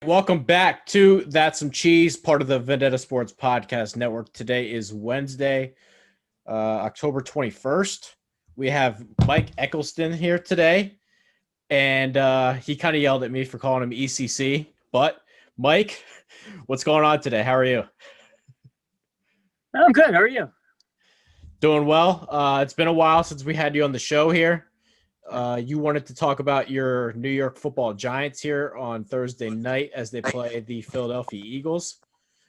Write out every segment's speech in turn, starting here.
Welcome back to That's Some Cheese, part of the Vendetta Sports Podcast Network. Today is Wednesday, October 21st. We have Mike Eccleston here today, and he kind of yelled at me for calling him ECC. But, Mike, what's going on today? How are you? I'm good. How are you? Doing well. It's been a while since we had you on the show here. You wanted to talk about your New York Football Giants here on Thursday night as they play the Philadelphia Eagles.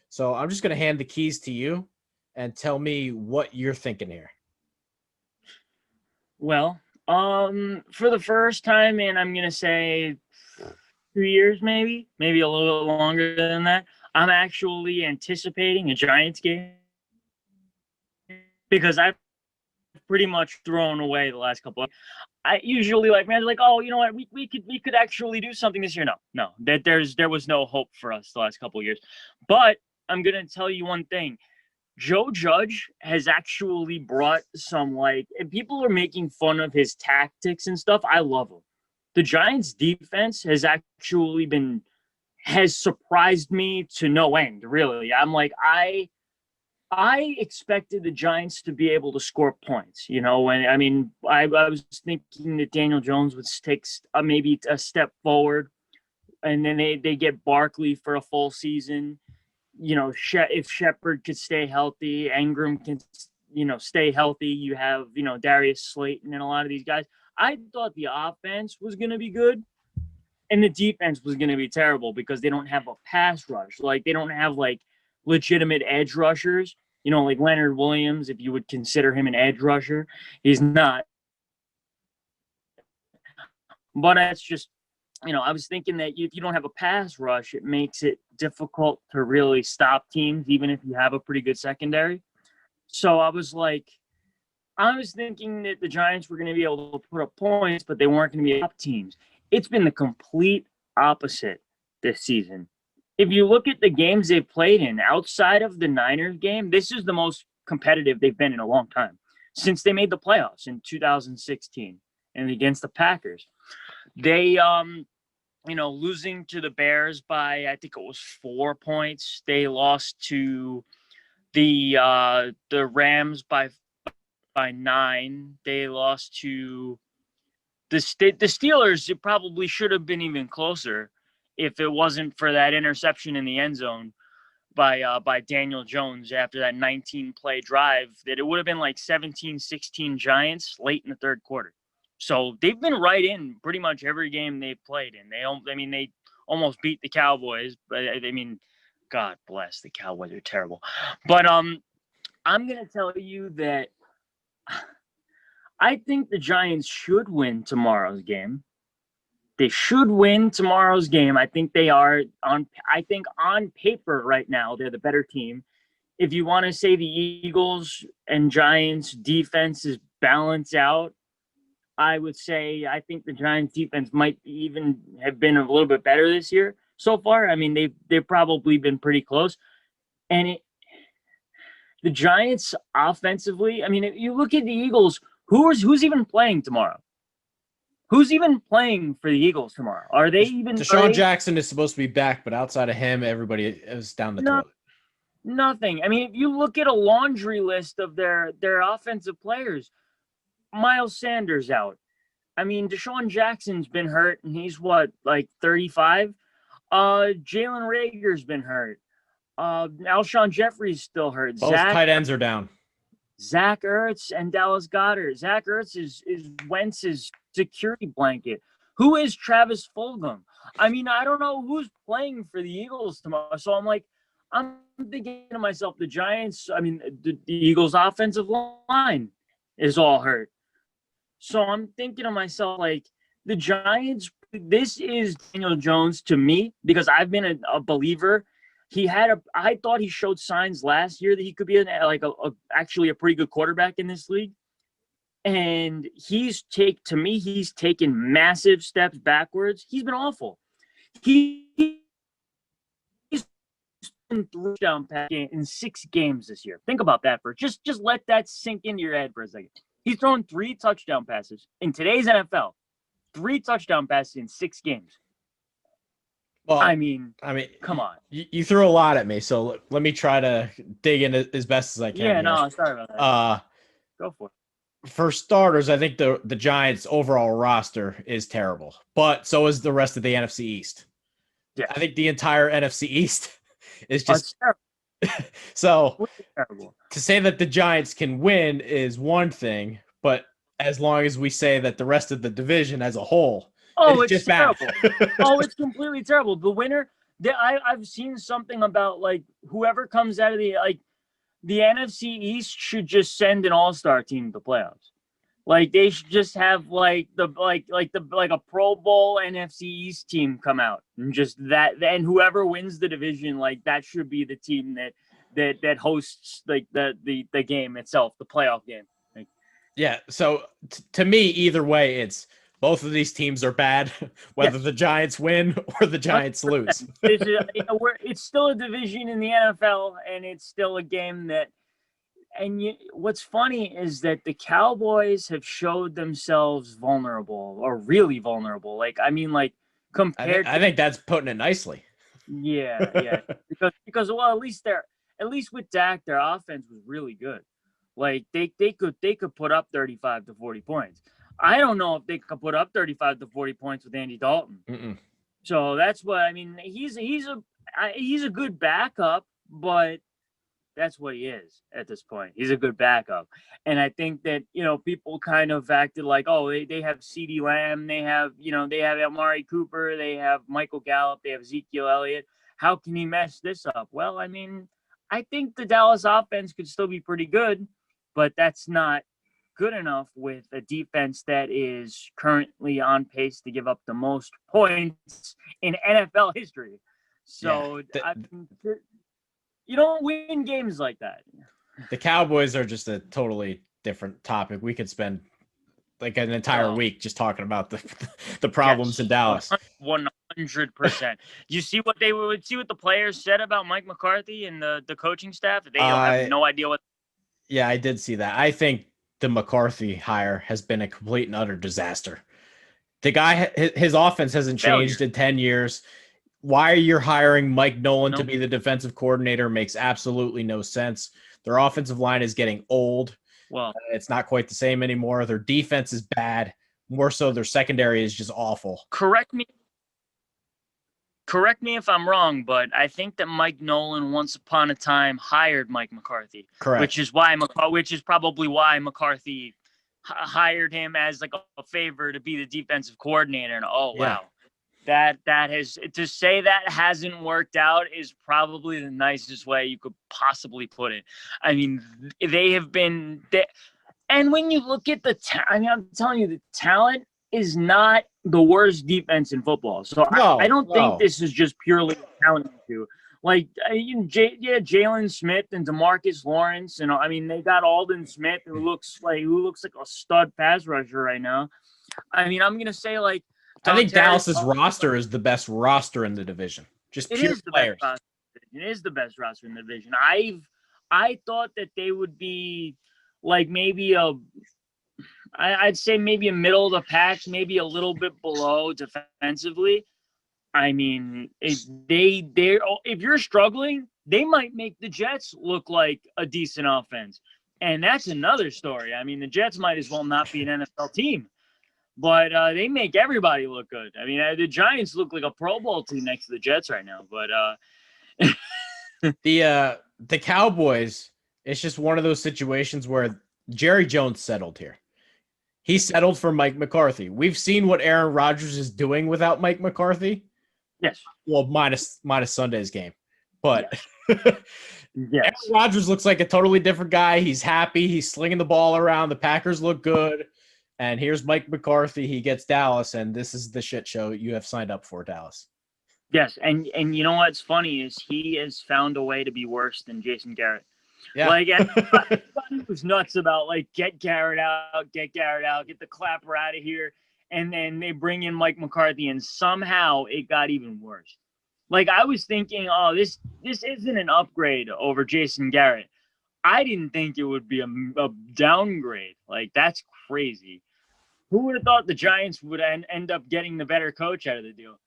So I'm just going to hand the keys to you and tell me what you're thinking here. Well, for the first time in I'm gonna say 2 years, maybe a little bit longer than that, I'm actually anticipating a Giants game because I've pretty much thrown away the last couple of. I usually oh, you know what, we could actually do something this year. No, there was no hope for us the last couple of years, but I'm gonna tell you one thing. Joe Judge has actually brought some, and people are making fun of his tactics and stuff. I love him. The Giants defense has surprised me to no end, really. I expected the Giants to be able to score points, I was thinking that Daniel Jones would take maybe a step forward, and then they get Barkley for a full season. If Shepard could stay healthy, Ingram can, stay healthy. You have, Darius Slayton and a lot of these guys. I thought the offense was going to be good and the defense was going to be terrible because they don't have a pass rush. They don't have, legitimate edge rushers, like Leonard Williams, if you would consider him an edge rusher. He's not. But that's just, I was thinking that if you don't have a pass rush, it makes it difficult to really stop teams, even if you have a pretty good secondary. So I was thinking that the Giants were going to be able to put up points, but they weren't going to be top teams. It's been the complete opposite this season. If you look at the games they've played in, outside of the Niners game, this is the most competitive they've been in a long time, since they made the playoffs in 2016 and against the Packers. They, losing to the Bears by, I think it was 4 points. They lost to the Rams by 9. They lost to the Steelers. It probably should have been even closer if it wasn't for that interception in the end zone by Daniel Jones after that 19-play drive. That it would have been like 17-16 Giants late in the third quarter. So they've been right in pretty much every game they've played in. They almost beat the Cowboys, but God bless, the Cowboys are terrible. But I'm gonna tell you that I think the Giants should win tomorrow's game. They should win tomorrow's game. I think they are on paper right now, they're the better team. If you want to say the Eagles and Giants defenses balance out, I would say I think the Giants defense might even have been a little bit better this year so far. They've probably been pretty close. And the Giants offensively, if you look at the Eagles, who's even playing tomorrow? Who's even playing for the Eagles tomorrow? Are they even? Deshaun Jackson is supposed to be back, but outside of him, everybody is down the toilet. Nothing. If you look at a laundry list of their offensive players, Miles Sanders out. Deshaun Jackson's been hurt, and he's 35? Jalen Reagor's been hurt. Alshon Jeffrey's still hurt. Both tight ends are down. Zach Ertz and Dallas Goedert. Zach Ertz is Wentz's security blanket. Who is Travis Fulgham? I don't know who's playing for the Eagles tomorrow. So I'm thinking to myself, the Giants, the Eagles' offensive line is all hurt. So I'm thinking to myself, the Giants, this is Daniel Jones to me, because I've been a believer. I thought he showed signs last year that he could be actually a pretty good quarterback in this league. And he's taken massive steps backwards. He's been awful. He's been touchdown pass in 6 games this year. Think about that just let that sink into your head for a second. He's thrown 3 touchdown passes in today's NFL. 3 touchdown passes in 6 games. Well, I mean, I mean, come on. you threw a lot at me, so let me try to dig in as best as I can. Yeah, here. no, sorry about that. Go for it. For starters, I think the Giants' overall roster is terrible, but so is the rest of the NFC East. Yeah. I think the entire NFC East is Oh, just it's terrible. so. It's terrible. To say that the Giants can win is one thing, but as long as we say that the rest of the division as a whole Oh, is it's just bad. terrible. Oh, it's completely terrible. The winner, I've seen something about like whoever comes out of the NFC East should just send an all-star team to the playoffs. Like they should just have like a Pro Bowl NFC East team come out and just that, and whoever wins the division, like that should be the team that hosts like the game itself, the playoff game. Like, Yeah, so to me, either way, it's both of these teams are bad, whether yes, the Giants win or the Giants lose. it's still a division in the NFL, and it's still a game that. And what's funny is that the Cowboys have showed themselves vulnerable, or really vulnerable. Like, I mean, like compared I think that's putting it nicely. yeah, because well, at least with Dak, their offense was really good. Like they could put up 35 to 40 points. I don't know if they could put up 35 to 40 points with Andy Dalton. Mm-mm. So that's what I mean. He's a good backup, but that's what he is at this point. He's a good backup. And I think that, people kind of acted like, oh, they have CeeDee Lamb, they have Amari Cooper, they have Michael Gallup, they have Ezekiel Elliott. How can he mess this up? Well, I mean, I think the Dallas offense could still be pretty good, but that's not good enough with a defense that is currently on pace to give up the most points in NFL history. So yeah, you don't win games like that. The Cowboys are just a totally different topic. We could spend like an entire week just talking about the problems in Dallas. 100%. You see what the players said about Mike McCarthy and the coaching staff? They have no idea what. Yeah, I did see that. I think the McCarthy hire has been a complete and utter disaster. The guy, his offense hasn't changed in 10 years. Why you're hiring Mike Nolan to be the defensive coordinator makes absolutely no sense. Their offensive line is getting old. Well, it's not quite the same anymore. Their defense is bad. More so, their secondary is just awful. Correct me if I'm wrong, but I think that Mike Nolan once upon a time hired Mike McCarthy. Correct. Which is probably why McCarthy hired him as like a favor to be the defensive coordinator. And wow. That has to say that hasn't worked out is probably the nicest way you could possibly put it. I mean, they have been, and when you look at I'm telling you, the talent is not the worst defense in football. So I don't think this is just purely a talent issue. Like, Jalen Smith and DeMarcus Lawrence, I mean, they got Aldon Smith, who looks like a stud pass rusher right now. I mean, I'm gonna say like. I think Dallas's roster is the best roster in the division. Just pure players. It is the best roster in the division. I thought that they would be like maybe I'd say maybe a middle of the pack, maybe a little bit below defensively. I mean, if you're struggling, they might make the Jets look like a decent offense, and that's another story. I mean, the Jets might as well not be an NFL team. But they make everybody look good. I mean, the Giants look like a Pro Bowl team next to the Jets right now. But the Cowboys, it's just one of those situations where Jerry Jones settled here. He settled for Mike McCarthy. We've seen what Aaron Rodgers is doing without Mike McCarthy. Yes. Well, minus Sunday's game. But yes. Aaron Rodgers looks like a totally different guy. He's happy. He's slinging the ball around. The Packers look good. And here's Mike McCarthy. He gets Dallas, and this is the shit show you have signed up for, Dallas. Yes, and you know what's funny is he has found a way to be worse than Jason Garrett. Yeah. Like, everybody was nuts about, like, get Garrett out, get the clapper out of here. And then they bring in Mike McCarthy, and somehow it got even worse. Like, I was thinking, oh, this isn't an upgrade over Jason Garrett. I didn't think it would be a downgrade. Like, that's crazy. Who would have thought the Giants would end up getting the better coach out of the deal?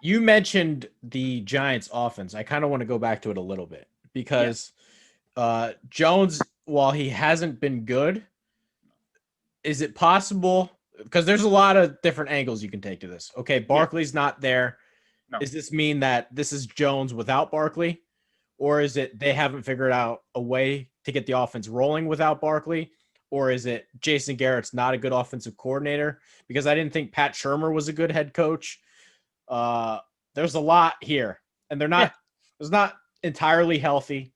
You mentioned the Giants offense. I kind of want to go back to it a little bit because Jones, while he hasn't been good, is it possible? Because there's a lot of different angles you can take to this. Okay, Barkley's not there. No. Does this mean that this is Jones without Barkley? Or is it they haven't figured out a way to get the offense rolling without Barkley? Or is it Jason Garrett's not a good offensive coordinator? Because I didn't think Pat Shermer was a good head coach. There's a lot here, and it's not entirely healthy.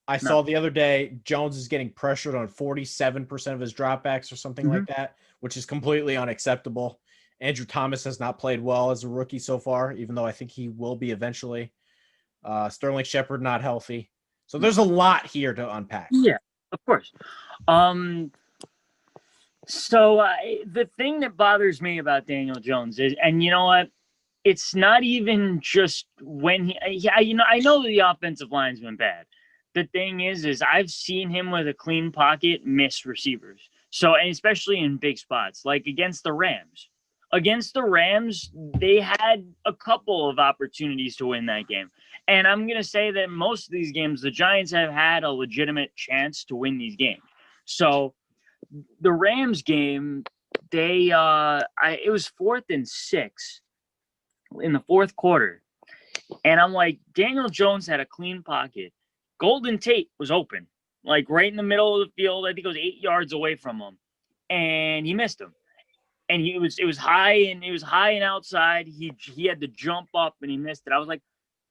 I saw the other day Jones is getting pressured on 47% of his dropbacks or something like that, which is completely unacceptable. Andrew Thomas has not played well as a rookie so far, even though I think he will be eventually. Sterling Shepard not healthy. So there's a lot here to unpack. Yeah, of course. So the thing that bothers me about Daniel Jones is, and you know what? It's not even just when I know the offensive line's been bad. The thing is I've seen him with a clean pocket miss receivers. So, and especially in big spots, like against the Rams. Against the Rams, they had a couple of opportunities to win that game. And I'm going to say that most of these games, the Giants have had a legitimate chance to win these games. So the Rams game, it was 4th and 6 in the fourth quarter. And I'm like, Daniel Jones had a clean pocket. Golden Tate was open, like right in the middle of the field. I think it was 8 yards away from him. And he missed him. And it was high and outside. He had to jump up and he missed it. I was like,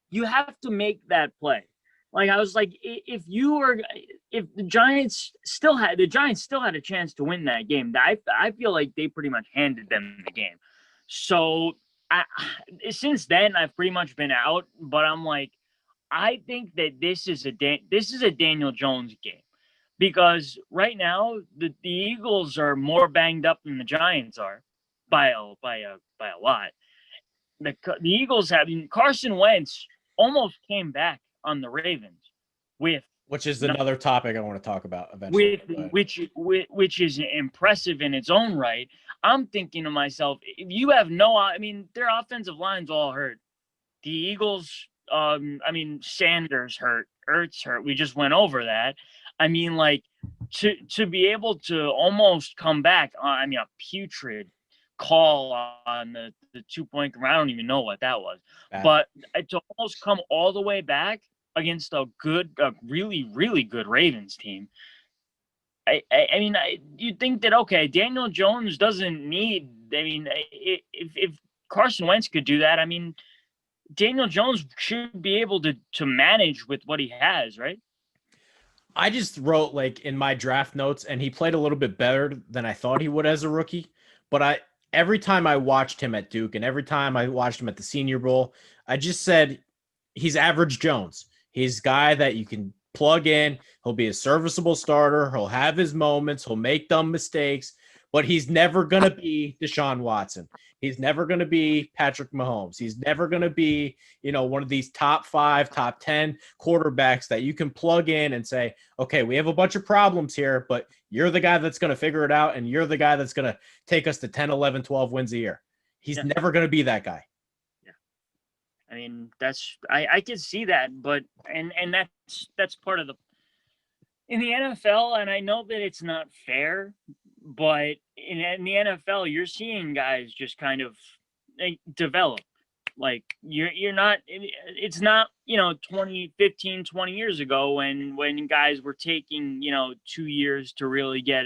you have to make that play. Like I was like, if the Giants still had a chance to win that game. I feel like they pretty much handed them the game. So since then I've pretty much been out, but I'm like, I think that this is a Daniel Jones game, because right now the Eagles are more banged up than the Giants are by a lot. The Eagles Carson Wentz almost came back on the Ravens which is another topic I want to talk about eventually. Which is impressive in its own right. I'm thinking to myself, if you have their offensive line's all hurt. The Eagles, Sanders hurt, Ertz hurt. We just went over that. I mean, like to be able to almost come back. A putrid call on the 2-point. I don't even know what that was, but to almost come all the way back against a really, really good Ravens team. You'd think that, okay, Daniel Jones doesn't need. If Carson Wentz could do that, Daniel Jones should be able to manage with what he has, right? I just wrote like in my draft notes, and he played a little bit better than I thought he would as a rookie. But every time I watched him at Duke and every time I watched him at the Senior Bowl, I just said he's average Jones. He's a guy that you can plug in. He'll be a serviceable starter. He'll have his moments. He'll make dumb mistakes, but he's never going to be Deshaun Watson. He's never going to be Patrick Mahomes. He's never going to be, one of these top 5, top 10 quarterbacks that you can plug in and say, okay, we have a bunch of problems here, but you're the guy that's going to figure it out, and you're the guy that's going to take us to 10, 11, 12 wins a year. He's never going to be that guy. I can see that, but and that's part of in the NFL, and I know that it's not fair, but in the NFL, you're seeing guys just kind of develop. Like you're not. It's not 20 years ago when guys were taking 2 years to really get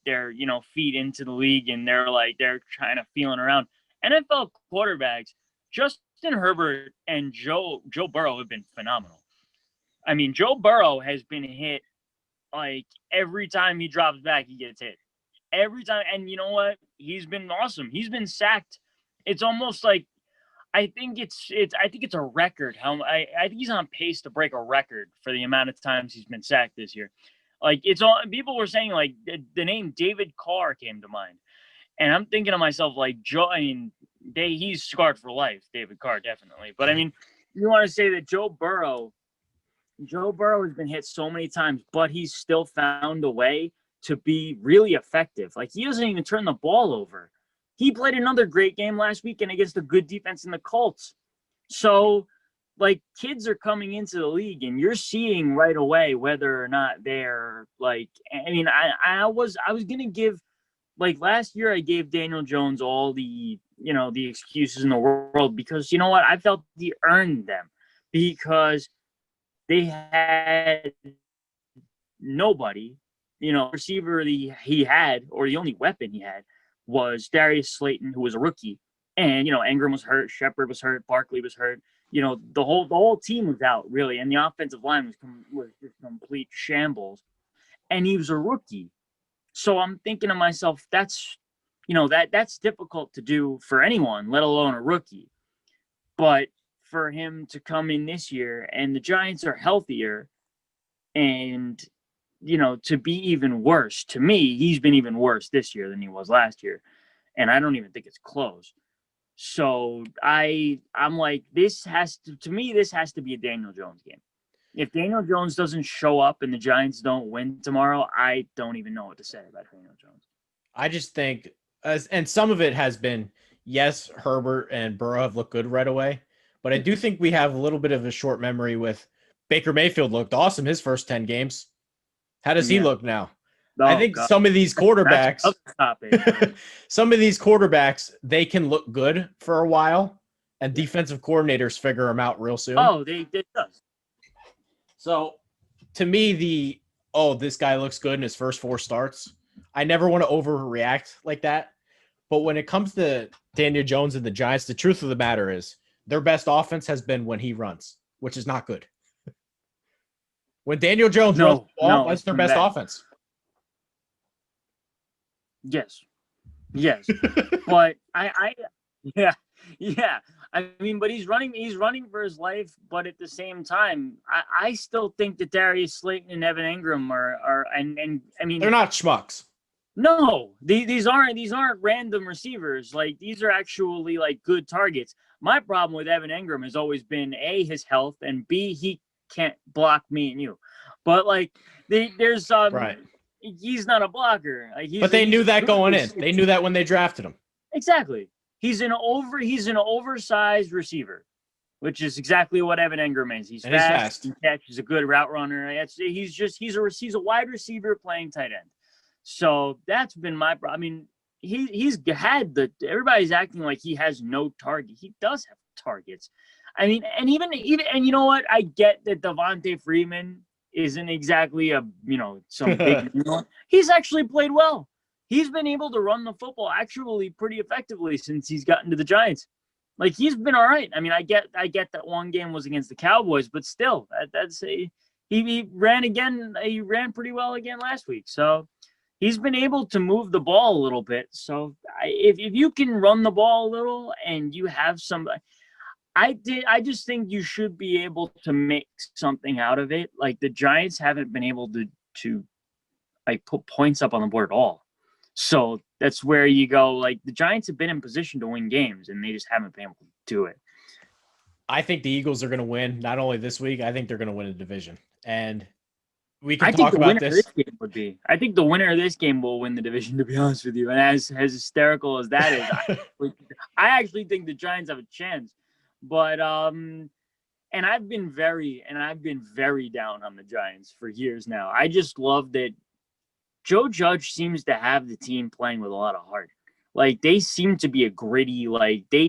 their feet into the league, and they're kind of feeling around. NFL quarterbacks, Justin Herbert and Joe Burrow have been phenomenal. Joe Burrow has been hit like every time he drops back, he gets hit. Every time, and you know what? He's been awesome. He's been sacked. It's almost like I think it's a record. I think he's on pace to break a record for the amount of times he's been sacked this year. Like people were saying like the name David Carr came to mind, and I'm thinking to myself like he's scarred for life, David Carr definitely. But you want to say that Joe Burrow has been hit so many times, but he's still found a way to be really effective. Like he doesn't even turn the ball over. He played another great game last weekend against a good defense in the Colts. So, like, kids are coming into the league, and you're seeing right away whether or not they're like. I mean, I was gonna give, like, last year I gave Daniel Jones all the the excuses in the world, because you know what, I felt he earned them, because they had nobody. Receiver he had, or the only weapon he had, was Darius Slayton, who was a rookie, and Ingram was hurt, Shepard was hurt, Barkley was hurt. The whole team was out, really, and the offensive line was just complete shambles, and he was a rookie. So I'm thinking to myself, that's difficult to do for anyone, let alone a rookie. But for him to come in this year, and the Giants are healthier, and to be even worse, to me, he's been even worse this year than he was last year, and I don't even think it's close. So I'm like, this has to be a Daniel Jones game. If Daniel Jones doesn't show up and the Giants don't win tomorrow, I don't even know what to say about Daniel Jones. I just think, and some of it has been, yes, Herbert and Burrow have looked good right away, but I do think we have a little bit of a short memory with Baker Mayfield. Looked awesome his first 10 games. How does he look now? I think some of these quarterbacks, they can look good for a while, and defensive coordinators figure them out real soon. Oh, they does. So, to me, this guy looks good in his first 4 starts. I never want to overreact like that. But when it comes to Daniel Jones and the Giants, the truth of the matter is their best offense has been when he runs, which is not good. When Daniel Jones runs the ball, that's their best offense. Yes. But yeah. I mean, but he's running for his life. But at the same time, I still think that Darius Slayton and Evan Ingram are I mean, they're not schmucks. No, these aren't random receivers. Like, these are actually like good targets. My problem with Evan Ingram has always been A, his health, and B, he can't block me and you. But like, there's right. He's not a blocker. But they knew that going in. They knew that when they drafted him. Exactly. He's an oversized receiver, which is exactly what Evan Ingram is. He's fast. He catches a good route runner. He's a wide receiver playing tight end. So that's been my problem. I mean, he's had everybody's acting like he has no target. He does have targets. I mean, and even you know what? I get that Devontae Freeman isn't exactly some big he's actually played well. He's been able to run the football actually pretty effectively since he's gotten to the Giants. Like, he's been all right. I mean, I get that one game was against the Cowboys, but still, he ran again. He ran pretty well again last week. So he's been able to move the ball a little bit. So if you can run the ball a little and you have somebody, I just think you should be able to make something out of it. Like, the Giants haven't been able to like put points up on the board at all. So that's where you go. Like, the Giants have been in position to win games, and they just haven't been able to do it. I think the Eagles are going to win not only this week. I think they're going to win a division, and we can talk about this. I think the winner of this game will win the division, to be honest with you. And as hysterical as that is, I actually think the Giants have a chance. But and I've been very down on the Giants for years now. I just love that Joe Judge seems to have the team playing with a lot of heart. Like, they seem to be a gritty, like, they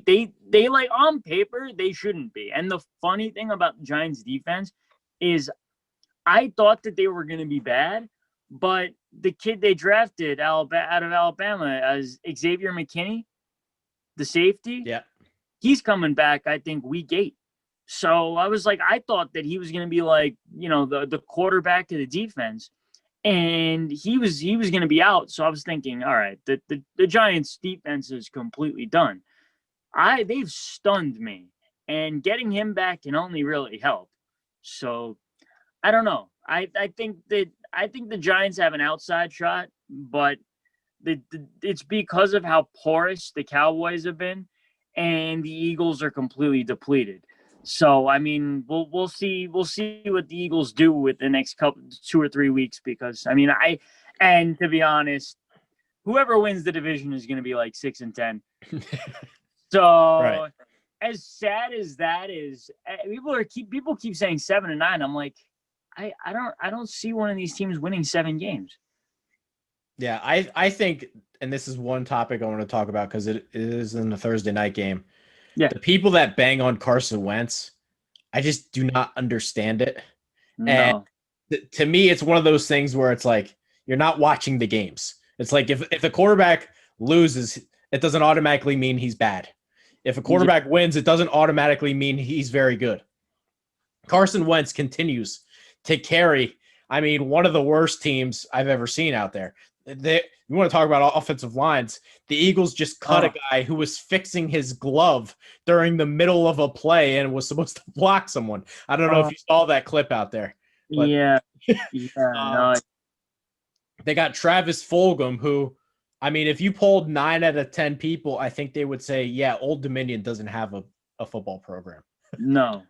like, on paper, they shouldn't be. And the funny thing about the Giants defense is I thought that they were going to be bad, but the kid they drafted out of Alabama as Xavier McKinney, the safety, he's coming back, I think, week 8. So I was like, I thought that he was going to be like, the quarterback of the defense. And he was going to be out. So I was thinking, all right, the Giants defense is completely done. They've stunned me, and getting him back can only really help. So I don't know. I think the Giants have an outside shot, but it's because of how porous the Cowboys have been, and the Eagles are completely depleted. So, I mean, we'll see what the Eagles do with the next 2 or 3 weeks, because, I mean, and to be honest, whoever wins the division is going to be like 6-10. So, right. as sad as that is, people keep saying 7-9. I'm like, I don't see one of these teams winning 7 games. Yeah, I think, and this is one topic I want to talk about because it is in the Thursday night game. Yeah. The people that bang on Carson Wentz, I just do not understand it. No. And to me, it's one of those things where it's like you're not watching the games. It's like if the quarterback loses, it doesn't automatically mean he's bad. If a quarterback wins, it doesn't automatically mean he's very good. Carson Wentz continues to carry, one of the worst teams I've ever seen out there. You want to talk about offensive lines. The Eagles just cut a guy who was fixing his glove during the middle of a play and was supposed to block someone. I don't know if you saw that clip out there. But, yeah. No. They got Travis Fulgham, who, if you polled 9 out of 10 people, I think they would say, yeah, Old Dominion doesn't have a football program. No.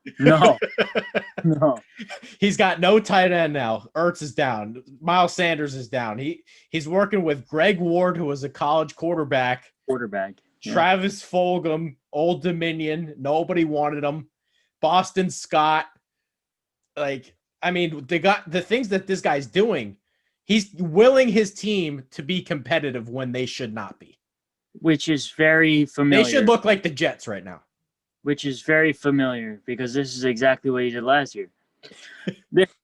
He's got no tight end now. Ertz is down. Miles Sanders is down. He's working with Greg Ward, who was a college quarterback. Yeah. Travis Fulgham, Old Dominion. Nobody wanted him. Boston Scott. They got the things that this guy's doing. He's willing his team to be competitive when they should not be. Which is very familiar. They should look like the Jets right now. Which is very familiar because this is exactly what he did last year.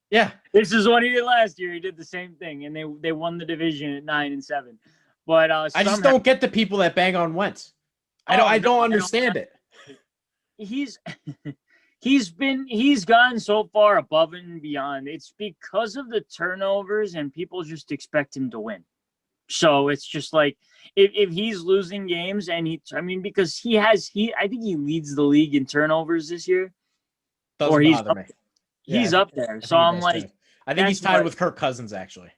Yeah. This is what he did last year. He did the same thing, and they won the division at 9-7. But I just don't get the people that bang on Wentz. I don't understand it. He's gone so far above and beyond. It's because of the turnovers, and people just expect him to win. So it's just like if he's losing games and because I think he leads the league in turnovers this year. Doesn't bother me. He's up there. So I'm like, I think he's tied with Kirk Cousins actually.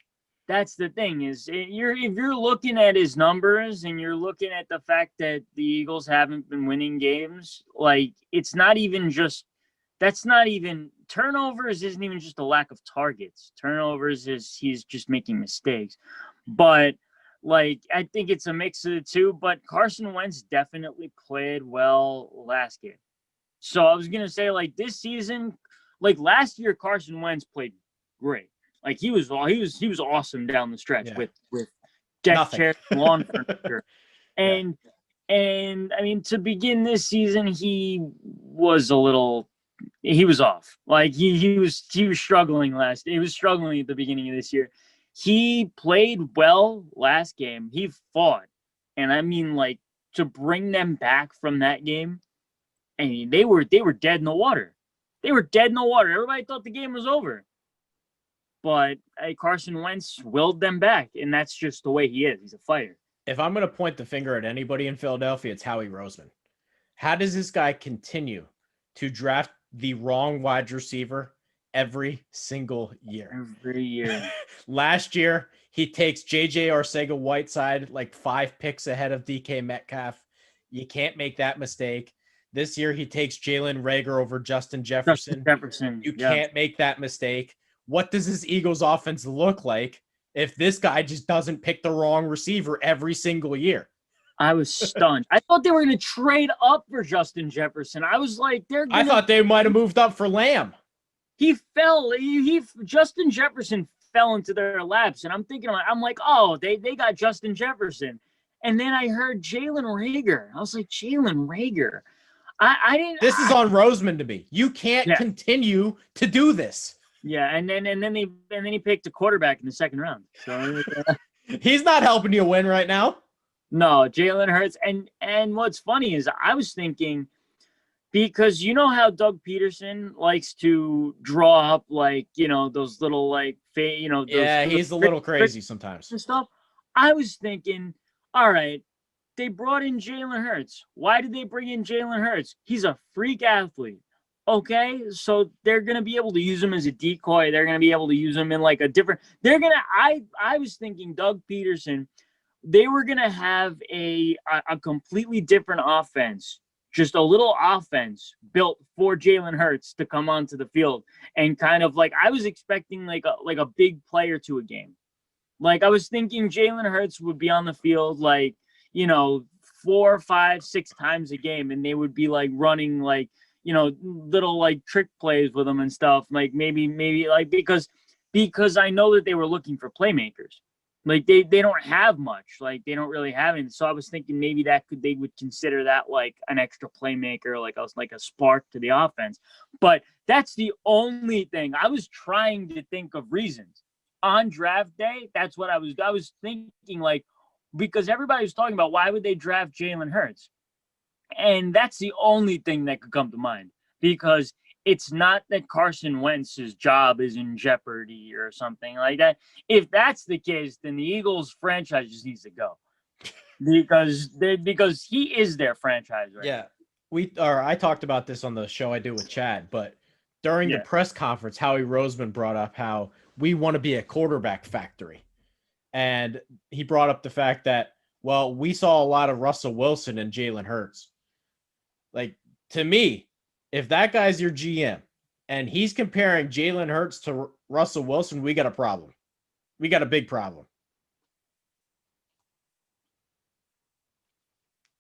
That's the thing is if you're looking at his numbers and you're looking at the fact that the Eagles haven't been winning games, like turnovers isn't even just a lack of targets. Turnovers is he's just making mistakes. But I think it's a mix of the two, but Carson Wentz definitely played well last game. So I was going to say this season, last year, Carson Wentz played great. He was awesome down the stretch with deck chairs, lawn furniture. And to begin this season, he was off. He was struggling he was struggling at the beginning of this year. He played well last game. He fought. And to bring them back from that game, they were dead in the water. They were dead in the water. Everybody thought the game was over. But Carson Wentz willed them back, and that's just the way he is. He's a fighter. If I'm going to point the finger at anybody in Philadelphia, it's Howie Roseman. How does this guy continue to draft the wrong wide receiver every single year? Every year. Last year, he takes J.J. Arcega-Whiteside 5 picks ahead of DK Metcalf. You can't make that mistake. This year, he takes Jalen Reagor over Justin Jefferson. You can't make that mistake. What does this Eagles offense look like if this guy just doesn't pick the wrong receiver every single year? I was stunned. I thought they were going to trade up for Justin Jefferson. I was like, I thought they might have moved up for Lamb. He fell. Justin Jefferson fell into their laps, and I'm thinking, oh, they got Justin Jefferson, and then I heard Jalen Reagor. I was like, Jalen Reagor. I didn't. This is on Roseman to be. You can't continue to do this. Yeah, and then he picked a quarterback in the second round. So he's not helping you win right now. No, Jalen Hurts. And what's funny is I was thinking, because you know how Doug Peterson likes to draw up those little he's a little crazy sometimes and stuff. I was thinking, all right, they brought in Jalen Hurts. Why did they bring in Jalen Hurts? He's a freak athlete. Okay, so they're gonna be able to use him as a decoy. They're gonna be able to use him in a different. I was thinking Doug Peterson. They were gonna have a completely different offense, just a little offense built for Jalen Hurts to come onto the field and kind of I was expecting a big player to a game. I was thinking Jalen Hurts would be on the field 4, 5, 6 times a game, and they would be like running like, little like trick plays with them and stuff. Like maybe like because I know that they were looking for playmakers. Like they don't have much. Like they don't really have any. So I was thinking maybe they would consider that like an extra playmaker, like a spark to the offense. But that's the only thing. I was trying to think of reasons. On draft day, that's what I was thinking, like, because everybody was talking about why would they draft Jalen Hurts? And that's the only thing that could come to mind, because it's not that Carson Wentz's job is in jeopardy or something like that. If that's the case, then the Eagles franchise just needs to go, because he is their franchise right now. I talked about this on the show I did with Chad, but during the press conference, Howie Roseman brought up how we want to be a quarterback factory. And he brought up the fact that, well, we saw a lot of Russell Wilson and Jalen Hurts. Like, to me, if that guy's your GM and he's comparing Jalen Hurts to Russell Wilson, we got a problem. We got a big problem.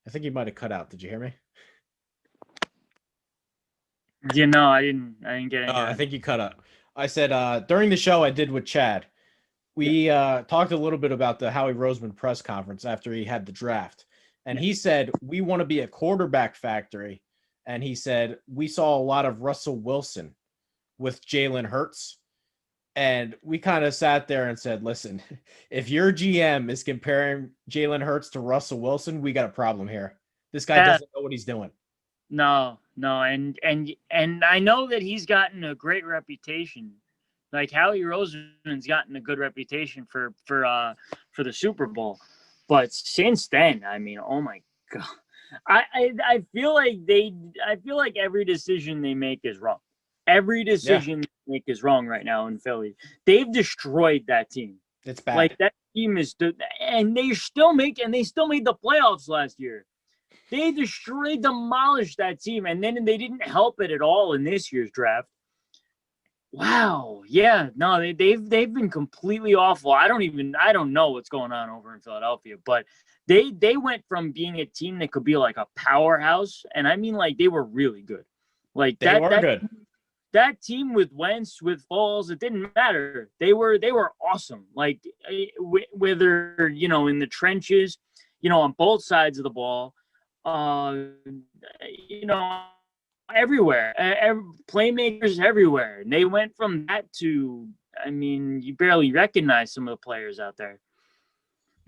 I think you might have cut out. Did you hear me? Yeah, no, I didn't get it. I think you cut out. I said during the show I did with Chad, we talked a little bit about the Howie Roseman press conference after he had the draft. And he said, we want to be a quarterback factory. And he said, we saw a lot of Russell Wilson with Jalen Hurts. And we kind of sat there and said, listen, if your GM is comparing Jalen Hurts to Russell Wilson, we got a problem here. This guy doesn't know what he's doing. No. And I know that he's gotten a great reputation. Like Howie Roseman's gotten a good reputation for the Super Bowl. But since then, I mean, oh my God. I feel like every decision they make is wrong. Every decision they make is wrong right now in Philly. They've destroyed that team. It's bad. Like that team is, and they still made the playoffs last year. They demolished that team, and then they didn't help it at all in this year's draft. Wow. Yeah. No, they've been completely awful. I don't know what's going on over in Philadelphia, but they went from being a team that could be like a powerhouse, and I mean like they were really good. Like they were good. That team with Wentz, with Foles, it didn't matter. They were awesome. Like whether, in the trenches, on both sides of the ball, everywhere, playmakers everywhere. And they went from that to, I mean, you barely recognize some of the players out there.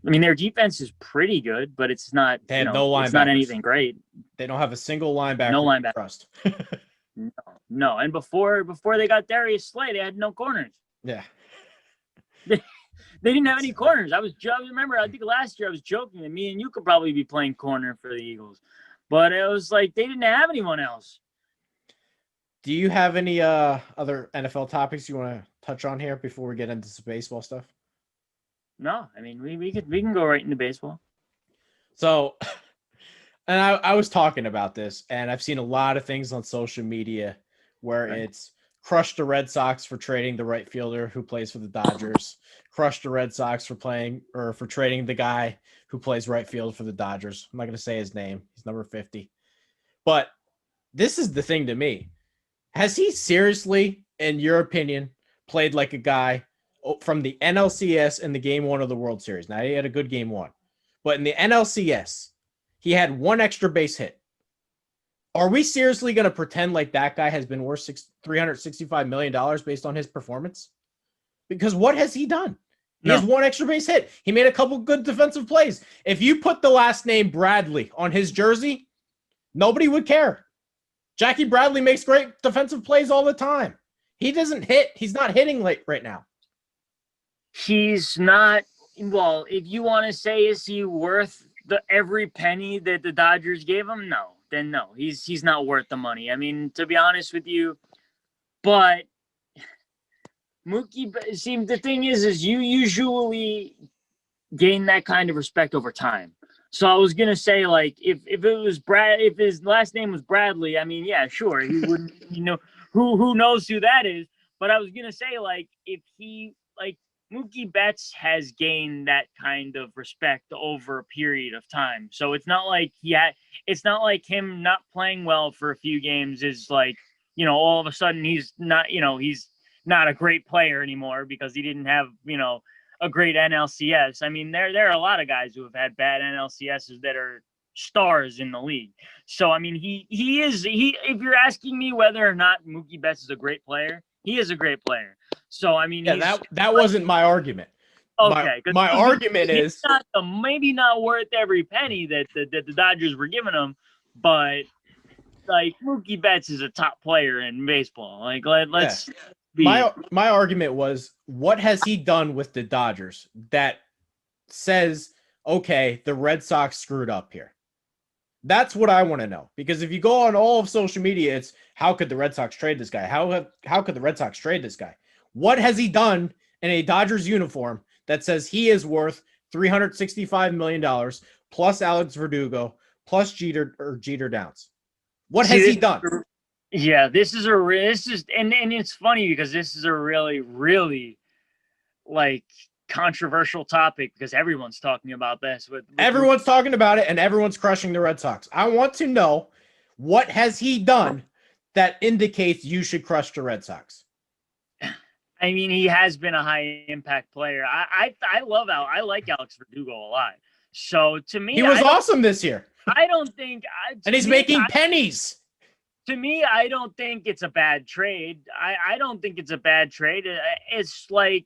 I mean, their defense is pretty good, but it's not. They have no linebackers. It's not anything great. They don't have a single linebacker. No linebacker. Trust. No. And before they got Darius Slay, they had no corners. Yeah. They didn't have any corners. I remember, I think last year I was joking that me and you could probably be playing corner for the Eagles, but it was like they didn't have anyone else. Do you have any other NFL topics you want to touch on here before we get into some baseball stuff? No, I mean we can go right into baseball. So, and I was talking about this, and I've seen a lot of things on social media where it's crush the Red Sox for trading the right fielder who plays for the Dodgers, crush the Red Sox for trading the guy who plays right field for the Dodgers. I'm not going to say his name. He's number 50. But this is the thing to me. Has he seriously, in your opinion, played like a guy from the NLCS in the game 1 of the World Series? Now, he had a good game 1. But in the NLCS, he had one extra base hit. Are we seriously going to pretend like that guy has been worth $365 million based on his performance? Because what has he done? He has one extra base hit. He made a couple good defensive plays. If you put the last name Bradley on his jersey, nobody would care. Jackie Bradley makes great defensive plays all the time. He doesn't hit. He's not hitting late right now. He's not. Well, if you want to say, is he worth every penny that the Dodgers gave him? No. Then no, he's not worth the money. I mean, to be honest with you, but Mookie, see, the thing is you usually gain that kind of respect over time. So I was gonna say, like, if it was if his last name was Bradley, I mean, yeah, sure, he wouldn't, who knows who that is. But I was gonna say, like, if he, like, Mookie Betts has gained that kind of respect over a period of time. So it's not like it's not like him not playing well for a few games is like, all of a sudden he's not a great player anymore because he didn't have, a great NLCS. I mean, there are a lot of guys who have had bad NLCSs that are stars in the league. So I mean, he is if you're asking me whether or not Mookie Betts is a great player, he is a great player. So I mean, that wasn't my argument. Okay, my argument is maybe not worth every penny that the Dodgers were giving him, but like Mookie Betts is a top player in baseball. Like let's be. My argument was, what has he done with the Dodgers that says, okay, the Red Sox screwed up here? That's what I want to know, because if you go on all of social media, it's how could the Red Sox trade this guy? How could the Red Sox trade this guy? What has he done in a Dodgers uniform that says he is worth $365 million plus Alex Verdugo plus Jeter Downs? What has he done? Yeah, and it's funny because this is a really, really like controversial topic because everyone's talking about this. Everyone's talking about it and everyone's crushing the Red Sox. I want to know, what has he done that indicates you should crush the Red Sox? I mean, he has been a high impact player. I like Alex Verdugo a lot. So to me, he was awesome this year. I don't think, and he's making pennies. To me, I don't think it's a bad trade. I don't think it's a bad trade. It's like,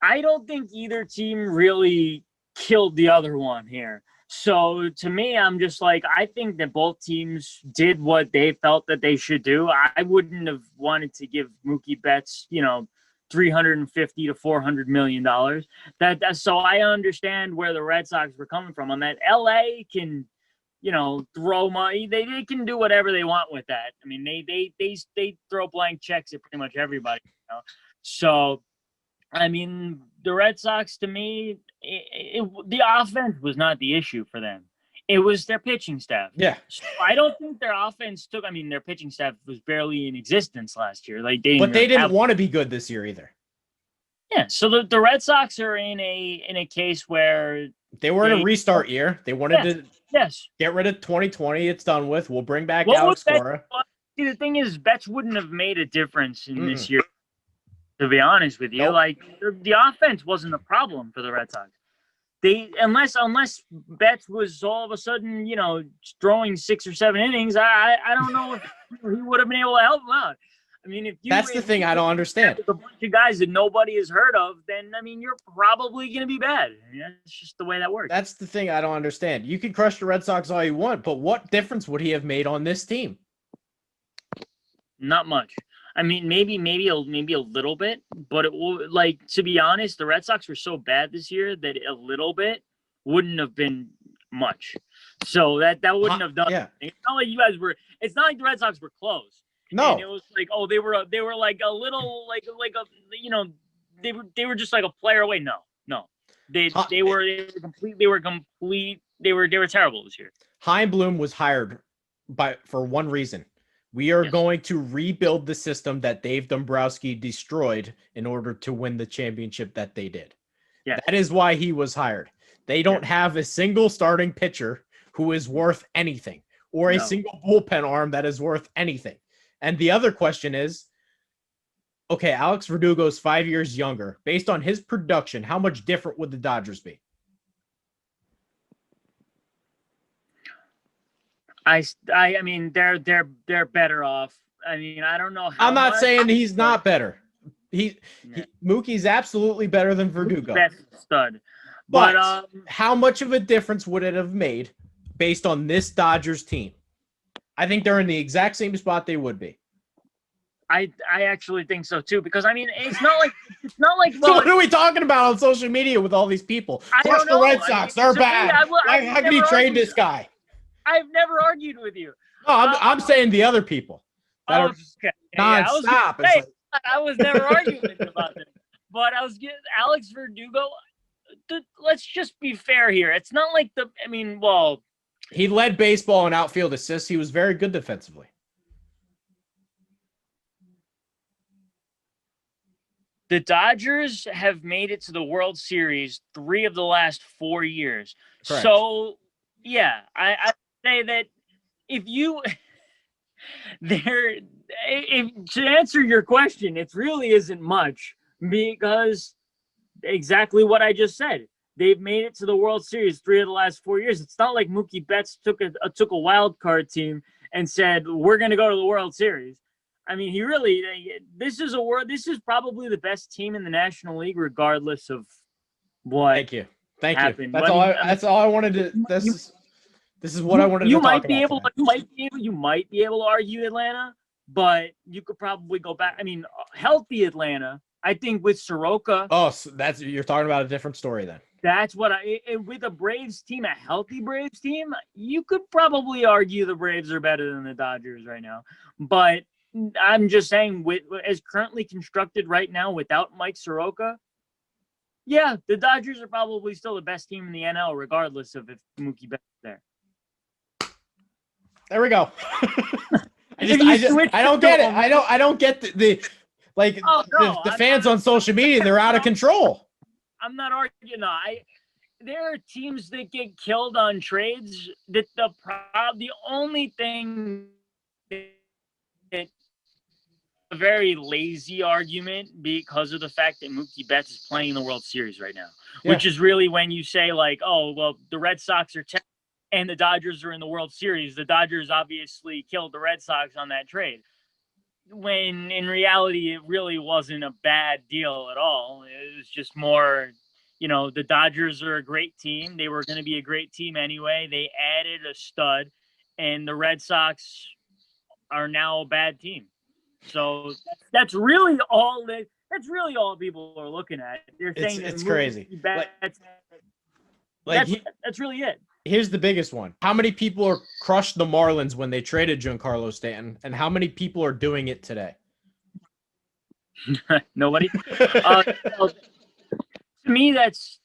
I don't think either team really killed the other one here. So to me, I'm just like, I think that both teams did what they felt that they should do. I wouldn't have wanted to give Mookie Betts, $350 to $400 million. So I understand where the Red Sox were coming from on that. LA can, throw money. They can do whatever they want with that. I mean, they throw blank checks at pretty much everybody. So, I mean, the Red Sox, to me, the offense was not the issue for them. It was their pitching staff. Yeah. So I don't think their offense their pitching staff was barely in existence last year. Like they didn't want to be good this year either. Yeah. So the Red Sox are in a case where they were in a restart year. They wanted to get rid of 2020. It's done with. We'll bring back Alex Cora. See, the thing is, Betts wouldn't have made a difference in this year. To be honest with you, like the offense wasn't a problem for the Red Sox. Unless Betts was all of a sudden, throwing 6 or 7 innings, I don't know if he would have been able to help him out. I mean, that's the thing I don't understand. With a bunch of guys that nobody has heard of, then I mean, you're probably going to be bad. It's just the way that works. That's the thing I don't understand. You can crush the Red Sox all you want, but what difference would he have made on this team? Not much. I mean, maybe a little bit, but it will, like, to be honest, the Red Sox were so bad this year that a little bit wouldn't have been much. So that wouldn't have done anything. It's not like you guys were. It's not like the Red Sox were close. No, and it was like, oh, they were like a little like they were just like a player away. No, they were terrible this year. Chaim Bloom was hired for one reason. We are going to rebuild the system that Dave Dombrowski destroyed in order to win the championship that they did. Yeah. That is why he was hired. They don't have a single starting pitcher who is worth anything, or a single bullpen arm that is worth anything. And the other question is, okay, Alex Verdugo is 5 years younger. Based on his production, how much different would the Dodgers be? I mean, they're better off. I mean, I don't know. I'm not saying he's not better. Mookie's absolutely better than Verdugo. Best stud. But how much of a difference would it have made based on this Dodgers team? I think they're in the exact same spot they would be. I actually think so too, because I mean, it's not like so what are we talking about on social media with all these people? Crush the Red Sox, they're bad. How can you trade this guy? I've never argued with you. No, I'm saying the other people that are nonstop. I was never arguing with you about this, but I was getting Alex Verdugo. Let's just be fair here. It's not like he led baseball in outfield assists. He was very good defensively. The Dodgers have made it to the World Series 3 of the last 4 years. Correct. So, yeah, I say that if you to answer your question, it really isn't much because exactly what I just said. They've made it to the World Series 3 of the last 4 years. It's not like Mookie Betts took a wild card team and said, we're going to go to the World Series. I mean, this is probably the best team in the National League, regardless of what Thank happened. you. That's all I wanted to. This is what I wanted to talk about. You might be able to argue Atlanta, but you could probably go back. I mean, healthy Atlanta, I think with Soroka. Oh, so you're talking about a different story then. That's what with a Braves team, a healthy Braves team, you could probably argue the Braves are better than the Dodgers right now. But I'm just saying, as currently constructed right now without Mike Soroka, yeah, the Dodgers are probably still the best team in the NL, regardless of if Mookie Betts is there. There we go. I don't get it. I don't get the fans on social media. They're out of control. I'm not arguing. No, there are teams that get killed on trades. That the only thing that a very lazy argument because of the fact that Mookie Betts is playing in the World Series right now, which is really when you say like, oh well, the Red Sox are 10 and the Dodgers are in the World Series. The Dodgers obviously killed the Red Sox on that trade. When in reality, it really wasn't a bad deal at all. It was just more, the Dodgers are a great team. They were going to be a great team anyway. They added a stud, and the Red Sox are now a bad team. So that's really all people are looking at. They're saying it's crazy. That's really it. Here's the biggest one. How many people are crushed the Marlins when they traded Giancarlo Stanton, and how many people are doing it today? Nobody. To me, that's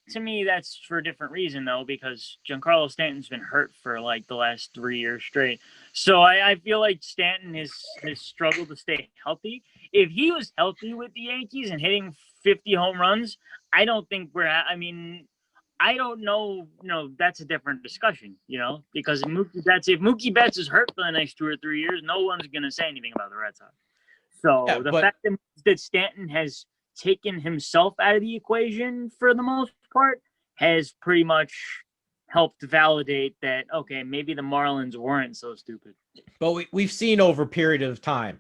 for a different reason though, because Giancarlo Stanton's been hurt for like the last 3 years straight. So I feel like Stanton has struggled to stay healthy. If he was healthy with the Yankees and hitting 50 home runs, I don't think I don't know. That's a different discussion, because if Mookie Betts is hurt for the next 2 or 3 years, no one's going to say anything about the Red Sox. So fact that Stanton has taken himself out of the equation for the most part has pretty much helped validate that, okay, maybe the Marlins weren't so stupid. But we've seen over a period of time,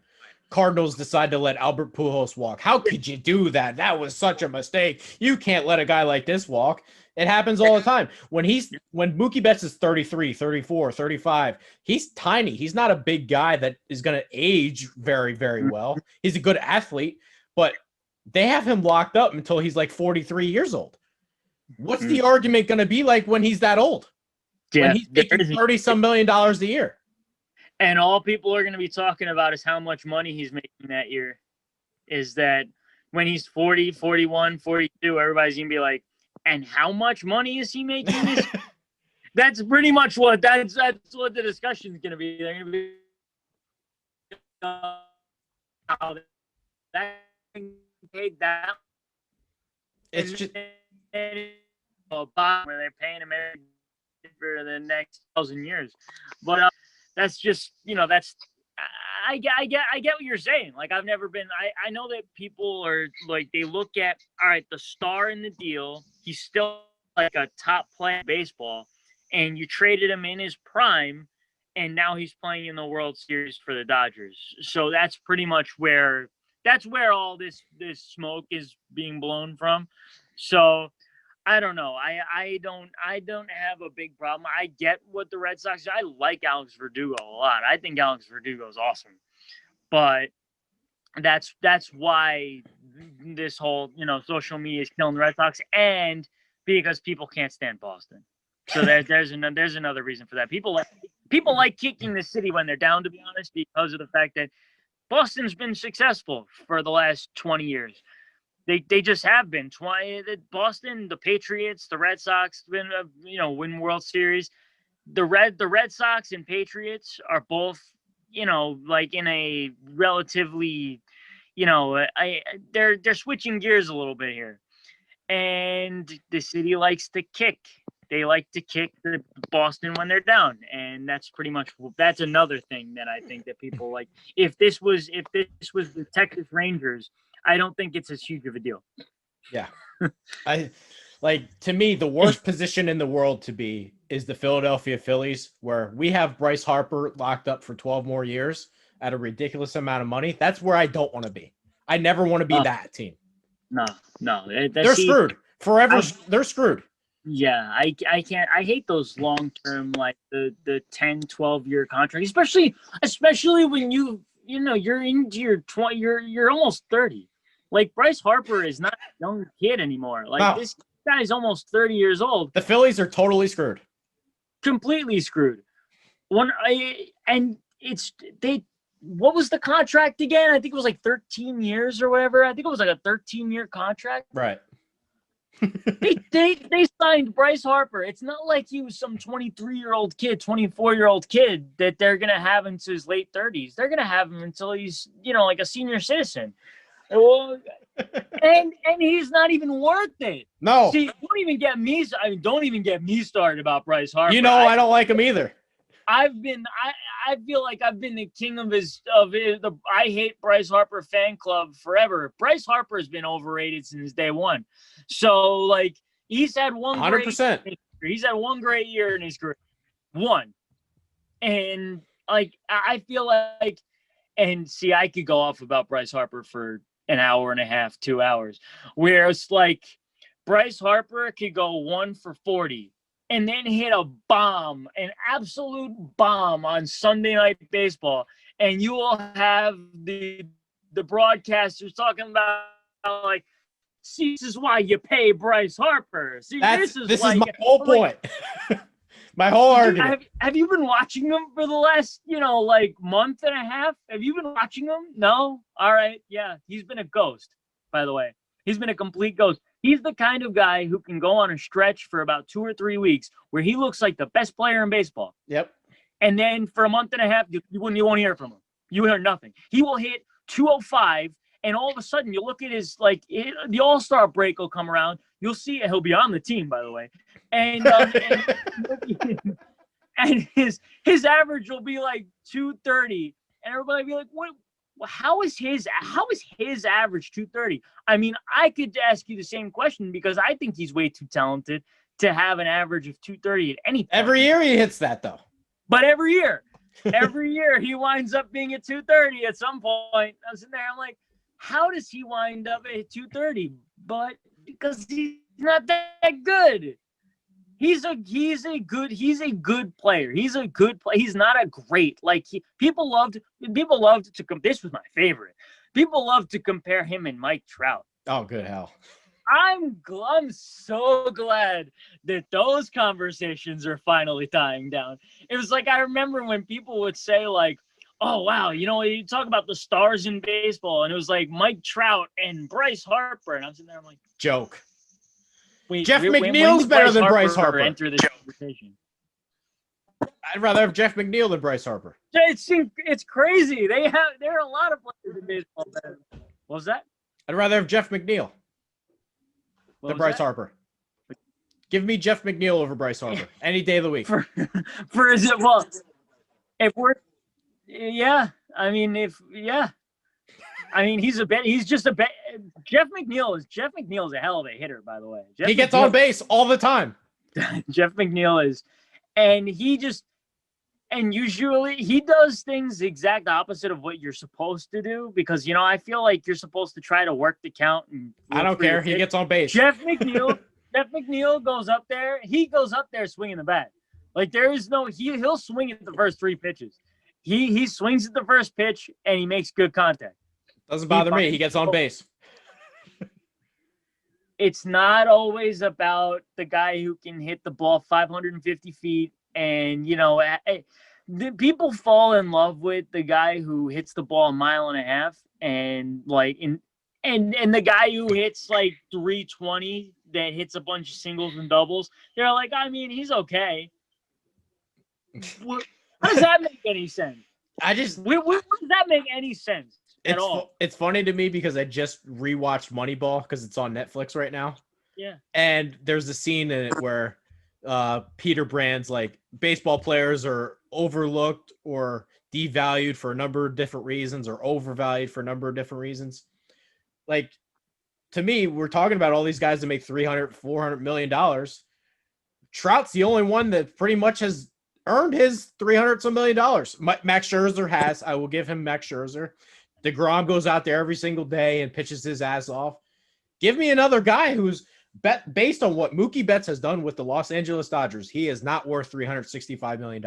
Cardinals decide to let Albert Pujols walk. How could you do that? That was such a mistake. You can't let a guy like this walk. It happens all the time. When Mookie Betts is 33, 34, 35, he's tiny. He's not a big guy that is going to age very, very well. He's a good athlete, but they have him locked up until he's like 43 years old. What's the argument going to be like when he's that old? Yeah, when he's making $30-some million a year. And all people are going to be talking about is how much money he's making that year. Is that when he's 40, 41, 42, everybody's going to be like, and how much money is he making this? That's pretty much what that's what the discussion is going to be. They're going to be that paid that. It's just a bot where they're paying him for the next 1,000 years. But that's just that's. I get what you're saying. Like I've never been. I know that people are like they look at all right, the star in the deal. He's still like a top player in baseball, and you traded him in his prime, and now he's playing in the World Series for the Dodgers. So that's pretty much where all this smoke is being blown from. So I don't know. I don't have a big problem. I get what the Red Sox. I like Alex Verdugo a lot. I think Alex Verdugo is awesome, but that's why this whole social media is killing the Red Sox, and because people can't stand Boston. So there's another reason for that. People like kicking the city when they're down, to be honest, because of the fact that Boston's been successful for the last 20 years. They just have been. Boston, the Patriots, the Red Sox been win World Series. The Red Sox and Patriots are both like in a relatively they're switching gears a little bit here, and the city likes to kick. They like to kick the Boston when they're down, and that's another thing that I think that people like. If this was the Texas Rangers, I don't think it's as huge of a deal. Yeah, to me, the worst position in the world to be is the Philadelphia Phillies, where we have Bryce Harper locked up for 12 more years at a ridiculous amount of money. That's where I don't want to be. I never want to be that team. No, they're screwed forever. They're screwed. Yeah, I can't. I hate those long term, like the 10, 12-year contracts, especially when you're into your 20, you're almost 30. Like Bryce Harper is not a young kid anymore. Like This guy's almost 30 years old. The Phillies are totally screwed. Completely screwed. What was the contract again? I think it was like 13 years or whatever. I think it was like a 13-year contract. Right. they signed Bryce Harper. It's not like he was some 23-year-old kid, 24-year-old kid that they're gonna have into his late 30s. They're gonna have him until he's like a senior citizen. Well, and he's not even worth it. No. See, don't even get me started about Bryce Harper. I don't like him either. I feel like I've been the king of the I hate Bryce Harper fan club forever. Bryce Harper has been overrated since day one. So like he's had 100%. He's had one great year in his career. One. And like I feel like, and see, I could go off about Bryce Harper for an hour and a half, 2 hours, where it's like Bryce Harper could go 1 for 40 and then hit an absolute bomb on Sunday Night Baseball, and you will have the broadcasters talking about like, see, this is why you pay Bryce Harper. See, this is my whole point. My whole argument. Have you been watching them for the last, month and a half? Have you been watching them? No? All right. Yeah. He's been a ghost, by the way. He's been a complete ghost. He's the kind of guy who can go on a stretch for about 2 or 3 weeks where he looks like the best player in baseball. Yep. And then for a month and a half, you won't hear from him. You hear nothing. He will hit 205, and all of a sudden you look at his, the All-Star break will come around. You'll see he'll be on the team, by the way. And and his average will be like 230, and everybody will be like, "What? How is his average 230?" I mean, I could ask you the same question because I think he's way too talented to have an average of 230 at any point. Every year he hits that though. But every year he winds up being at 230 at some point. I was in there, I'm like, how does he wind up at 230? But because he's not that good. He's a good player. He's a good player. He's not a great, people loved to this was my favorite. People love to compare him and Mike Trout. Oh, good hell. I'm so glad that those conversations are finally dying down. It was like, I remember when people would say like, oh, wow, you talk about the stars in baseball, and it was like Mike Trout and Bryce Harper. And I'm sitting there, I'm like, joke. Wait, Jeff McNeil's better than Bryce Harper. Enter this conversation. I'd rather have Jeff McNeil than Bryce Harper. It's crazy. There are a lot of players in baseball better. What was that? I'd rather have Jeff McNeil than Bryce Harper. Give me Jeff McNeil over Bryce Harper any day of the week. Jeff McNeil is a hell of a hitter, by the way. He gets on base all the time. Jeff McNeil is, and usually he does things the exact opposite of what you're supposed to do, because I feel like you're supposed to try to work the count. And I don't care. He gets on base. Jeff McNeil goes up there. He goes up there swinging the bat. Like there is no he'll swing at the first 3 pitches. He swings at the first pitch and he makes good contact. Doesn't bother me. He gets on base. It's not always about the guy who can hit the ball 550 feet. And, people fall in love with the guy who hits the ball 1.5 miles and the guy who hits like 320 that hits a bunch of singles and doubles. They're like, I mean, he's okay. How does that make any sense? Where does that make any sense? at all. It's funny to me because I just rewatched Moneyball because it's on Netflix right now. Yeah. And there's a scene in it where Peter Brand's like baseball players are overlooked or devalued for a number of different reasons or overvalued for a number of different reasons. Like, to me, we're talking about all these guys that make $300-400 million. Trout's the only one that pretty much has earned his $300 some million. Max Scherzer has. I will give him Max Scherzer. DeGrom goes out there every single day and pitches his ass off. Give me another guy who's based on what Mookie Betts has done with the Los Angeles Dodgers. He is not worth $365 million.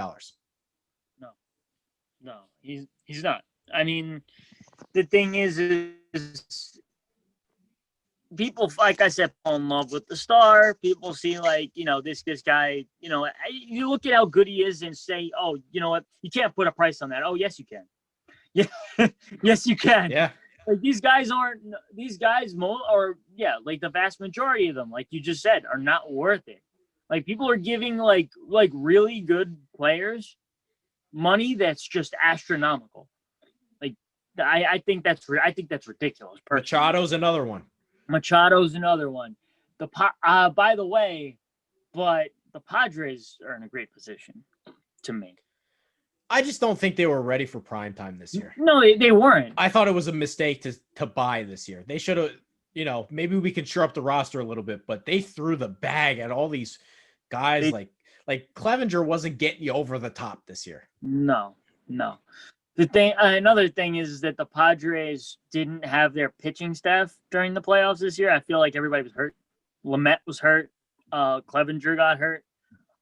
No, he's not. I mean, the thing is people, like I said, fall in love with the star. People see like, this guy, you look at how good he is and say, oh, you know what? You can't put a price on that. Oh, yes, you can. Yeah. Yes, you can. Yeah. Like these guys, like the vast majority of them, like you just said, are not worth it. Like people are giving like really good players money that's just astronomical. Like I think that's ridiculous. Machado's another one. By the way, but the Padres are in a great position to me. I just don't think they were ready for prime time this year. No, they weren't. I thought it was a mistake to buy this year. They should have, maybe we could shore up the roster a little bit, but they threw the bag at all these guys. Like Clevenger wasn't getting you over the top this year. No. Another thing is that the Padres didn't have their pitching staff during the playoffs this year. I feel like everybody was hurt. Lamet was hurt. Clevenger got hurt.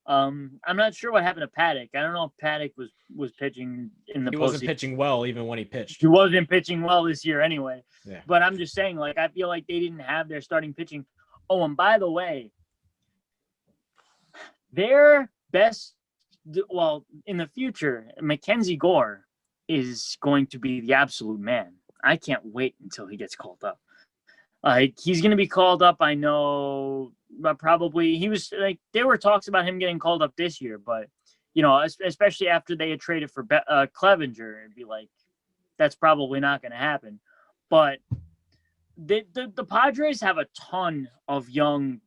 I'm not sure what happened to Paddock. I don't know if Paddock was pitching in the postseason. He wasn't pitching well even when he pitched. He wasn't pitching well this year anyway. Yeah. But I'm just saying, like, I feel like they didn't have their starting pitching. Oh, and by the way, their best, in the future, Mackenzie Gore is going to be the absolute man. I can't wait until he gets called up. He's going to be called up, I know, but probably there were talks about him getting called up this year, but, especially after they had traded for Clevenger, it'd be like, that's probably not going to happen. But the Padres have a ton of young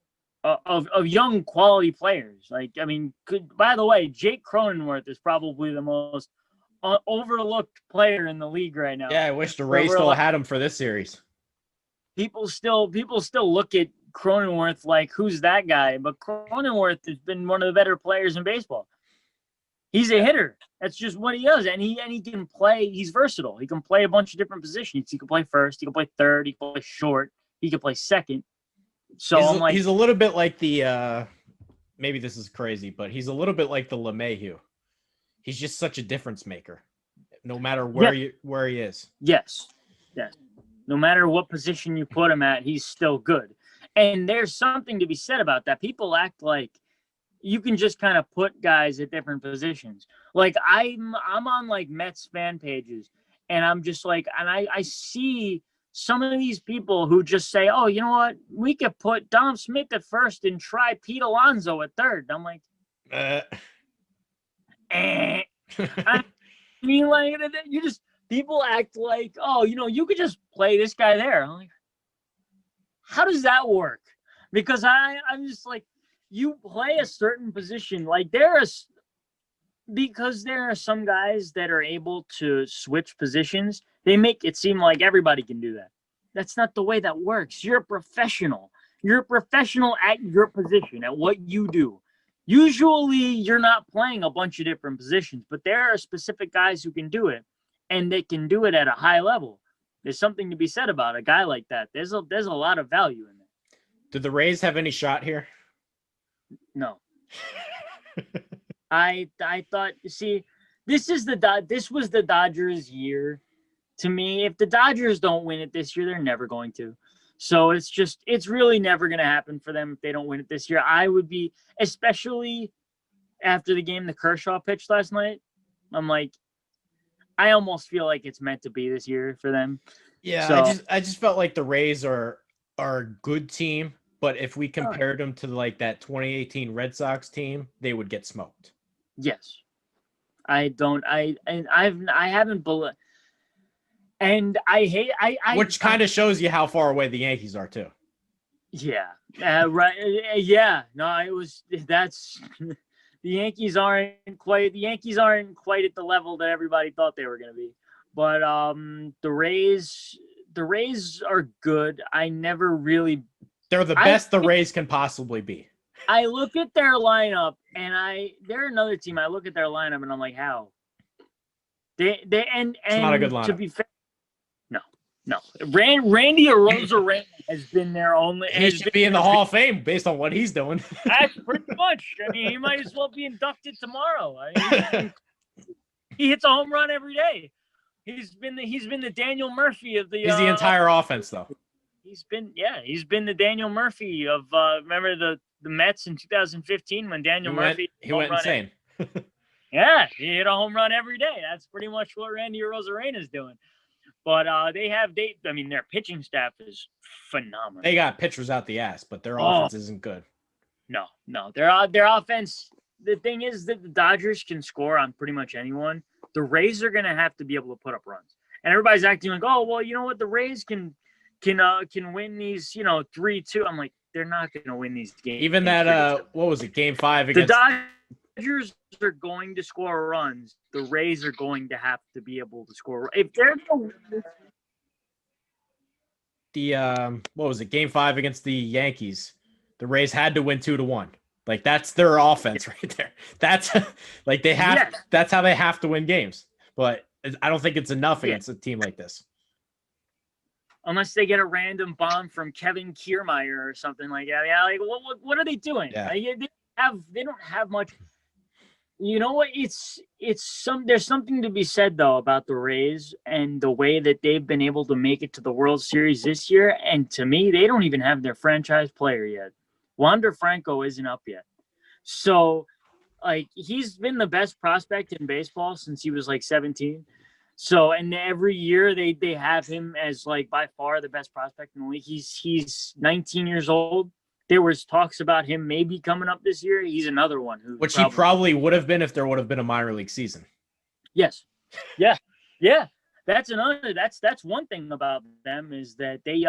quality players. Like, I mean, by the way, Jake Cronenworth is probably the most overlooked player in the league right now. Yeah, I wish the Rays still had him for this series. People still look at Cronenworth like, who's that guy? But Cronenworth has been one of the better players in baseball. He's a hitter. That's just what he does. And he can play. He's versatile. He can play a bunch of different positions. He can play first. He can play third. He can play short. He can play second. So he's a little bit like the maybe this is crazy, but he's a little bit like the LeMahieu. He's just such a difference maker, no matter where he is. Yes. No matter what position you put him at, he's still good. And there's something to be said about that. People act like you can just kind of put guys at different positions. Like I'm on like Mets fan pages, and I'm just like, and I see some of these people who just say, oh, you know what? We could put Dom Smith at first and try Pete Alonso at third. I'm like, I mean, like, people act like, oh, you could just play this guy there. I'm like, how does that work? Because I'm just like, you play a certain position. Like because there are some guys that are able to switch positions, they make it seem like everybody can do that. That's not the way that works. You're a professional. You're a professional at your position, at what you do. Usually you're not playing a bunch of different positions, but there are specific guys who can do it, and they can do it at a high level. There's something to be said about a guy like that. There's a lot of value in it. Did the Rays have any shot here? No. I thought, see, this was the Dodgers' year. To me, if the Dodgers don't win it this year, they're never going to. So it's really never going to happen for them if they don't win it this year. I would be, especially after the game the Kershaw pitched last night, I'm like, I almost feel like it's meant to be this year for them. Yeah, so, I just felt like the Rays are a good team, but if we compared them to like that 2018 Red Sox team, they would get smoked. Yes. I haven't And I hate which kind of shows you how far away the Yankees are too. Yeah. Right. Yeah. No, that's the Yankees aren't quite at the level that everybody thought they were going to be. But the Rays are good. I never really. They're the best the Rays can possibly be. I look at their lineup, and they're another team. I look at their lineup, and I'm like, how? It's not a good lineup. To be fair, no. Randy Arozarena has been their only. He should be in the Hall of Fame based on what he's doing. That's pretty much. I mean, he might as well be inducted tomorrow. He hits a home run every day. He's been the Daniel Murphy of the. He's the entire offense, though. He's been the Daniel Murphy of. Remember the Mets in 2015 when Daniel Murphy went insane. Yeah, he hit a home run every day. That's pretty much what Randy Arozarena is doing. But their pitching staff is phenomenal. They got pitchers out the ass, but their offense isn't good. No, their offense. The thing is that the Dodgers can score on pretty much anyone. The Rays are going to have to be able to put up runs, and everybody's acting like, oh well, you know what, the Rays can win these, 3-2. I'm like, they're not going to win these games. Even that what was it, Game 5 against the Dodgers are going to score runs. The Rays are going to have to be able to score. If they're what was it, Game 5 against the Yankees, the Rays had to win 2-1. Like, that's their offense right there. That's like that's how they have to win games. But I don't think it's enough against a team like this. Unless they get a random bomb from Kevin Kiermaier or something like that. Yeah, like what are they doing? Yeah. They don't have much. You know what? There's something to be said though about the Rays and the way that they've been able to make it to the World Series this year. And to me, they don't even have their franchise player yet. Wander Franco isn't up yet. So, like, he's been the best prospect in baseball since he was like 17. So, and every year they have him as like by far the best prospect in the league. He's 19 years old. There was talks about him maybe coming up this year. He's another one which he probably would have been if there would have been a minor league season. Yes. Yeah. That's one thing about them is that they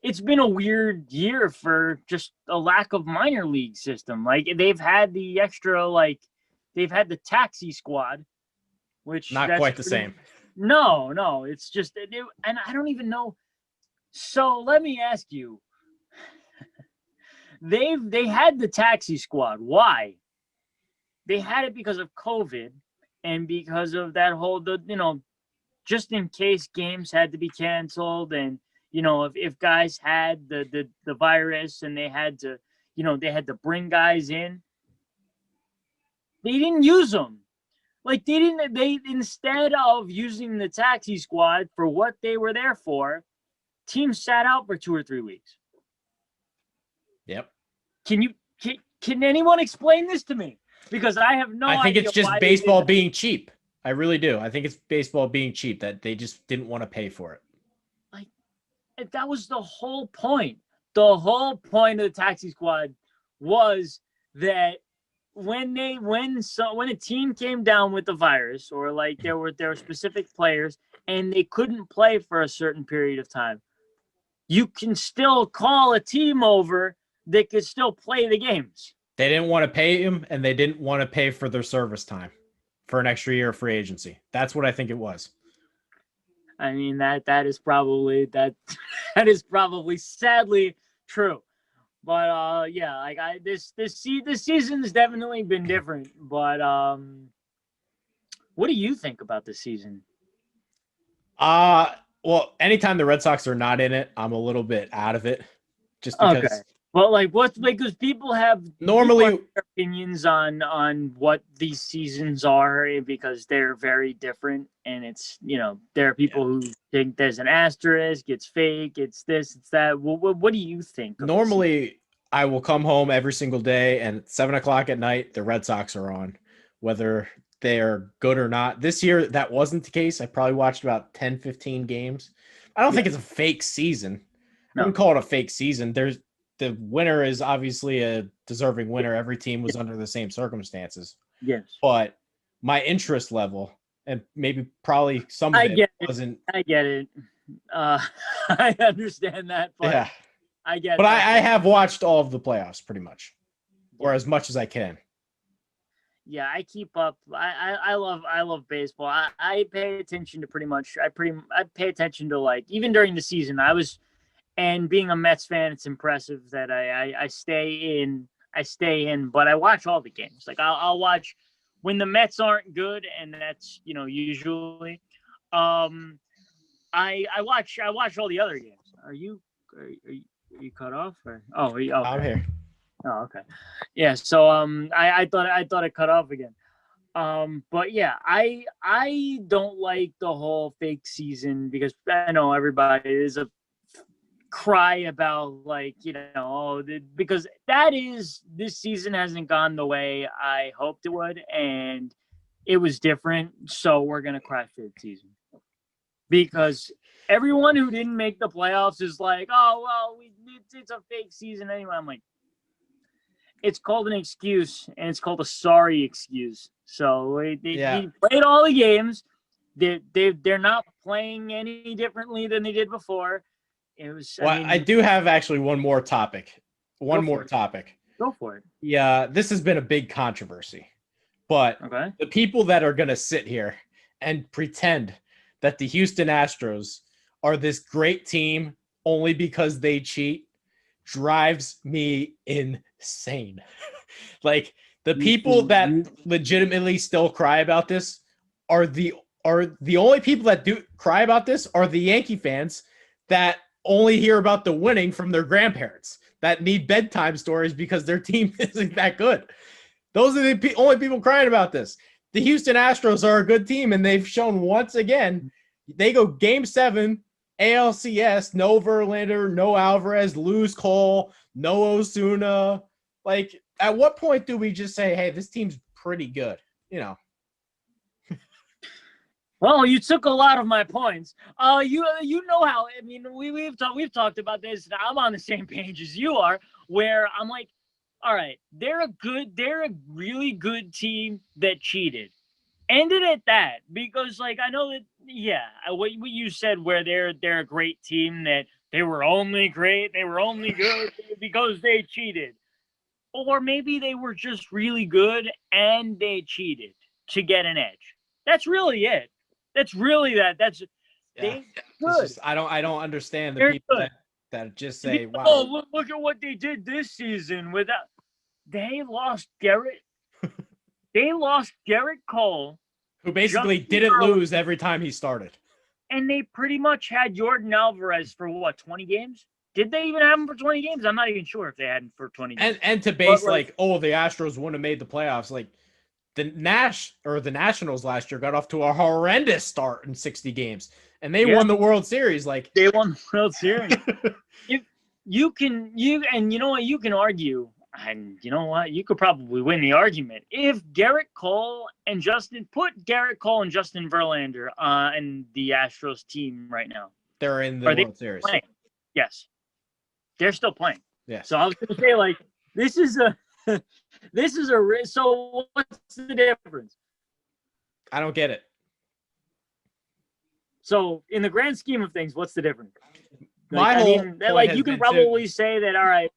it's been a weird year for just a lack of minor league system. Like, they've had the extra, like, they've had the taxi squad, which not quite the same. No, it's just, and I don't even know. So let me ask you, they had the taxi squad. Why? They had it because of COVID and because of that whole, just in case games had to be canceled and, if guys had the virus and they had to, they had to bring guys in, they didn't use them. Like, they instead of using the taxi squad for what they were there for, teams sat out for 2 or 3 weeks. Yep. Can anyone explain this to me? Because I have no idea. I think it's just baseball being cheap. I really do. I think it's baseball being cheap that they just didn't want to pay for it. That was the whole point. The whole point of the taxi squad was that when a team came down with the virus, or like there were specific players and they couldn't play for a certain period of time, you can still call a team over that could still play the games. They didn't want to pay him, and they didn't want to pay for their service time for an extra year of free agency. That's what I think it was. I mean, that is probably sadly true, but this season's definitely been different. But what do you think about this season? Well, anytime the Red Sox are not in it, I'm a little bit out of it, just because. Okay. Well, because people have normally opinions on what these seasons are because they're very different, and it's there are people who think there's an asterisk, it's fake, it's this, it's that. What do you think? Normally, I will come home every single day, and at 7:00 at night, the Red Sox are on, whether they are good or not. This year, that wasn't the case. I probably watched about 10, 15 games. I don't think it's a fake season. No. I wouldn't call it a fake season. The winner is obviously a deserving winner. Every team was under the same circumstances. Yes. But my interest level and maybe probably some of it wasn't. I get it. I understand that, but Yeah, I get. But I have watched all of the playoffs pretty much, or as much as I can. Yeah, I keep up. I love baseball. I pay attention to pretty much. I pay attention to, like, even during the season. And being a Mets fan, it's impressive that I stay in. But I watch all the games. Like, I'll watch when the Mets aren't good, and that's, usually. I watch all the other games. Are you cut off, or okay. I'm here. Oh, okay. Yeah. So I thought it cut off again. But yeah, I don't like the whole fake season, because I know everybody is a cry about, like, because this season hasn't gone the way I hoped it would, and it was different. So we're gonna cry fake season, because everyone who didn't make the playoffs is like, oh well, it's a fake season anyway. I'm like, it's called an excuse, and it's called a sorry excuse. So they played all the games. They're not playing any differently than they did before. It was. Well, I do have actually one more topic. Go for it. Yeah, this has been a big controversy, but the people that are going to sit here and pretend that the Houston Astros are this great team only because they cheat drives me insane. Like, the people that legitimately still cry about this are the only people that do cry about this are the Yankee fans that only hear about the winning from their grandparents, that need bedtime stories because their team isn't that good. Those are the only people crying about this. The Houston Astros are a good team, and they've shown once again. They go Game 7, ALCS, no Verlander, no Alvarez, lose Cole, no Osuna. Like, at what point do we just say, hey, this team's pretty good? Well, you took a lot of my points. You know how, I mean, we've talked about this, and I'm on the same page as you are, where I'm like, all right, they're a really good team that cheated. End it at that, because, like, I know that, what you said, where they're a great team, that they were only good because they cheated. Or maybe they were just really good and they cheated to get an edge. That's really it. That's really that. That's good. I don't understand the people that just say, wow. Oh, look at what they did this season without. They lost Garrett Cole, who basically didn't lose every time he started. And they pretty much had Jordan Alvarez for 20 games? Did they even have him for 20 games? I'm not even sure if they had him for 20 games. And to base, the Astros wouldn't have made the playoffs. Like, the Nationals last year got off to a horrendous start in 60 games, and they won the World Series. Like, they won the World Series. You can argue, and you know what? You could probably win the argument if Garrett Cole and Justin Verlander in the Astros team right now. They're in the World Series. Playing? Yes. They're still playing. Yeah. So I was going to say, like, so what's the difference? I don't get it. So in the grand scheme of things, what's the difference? You can probably say that, all right.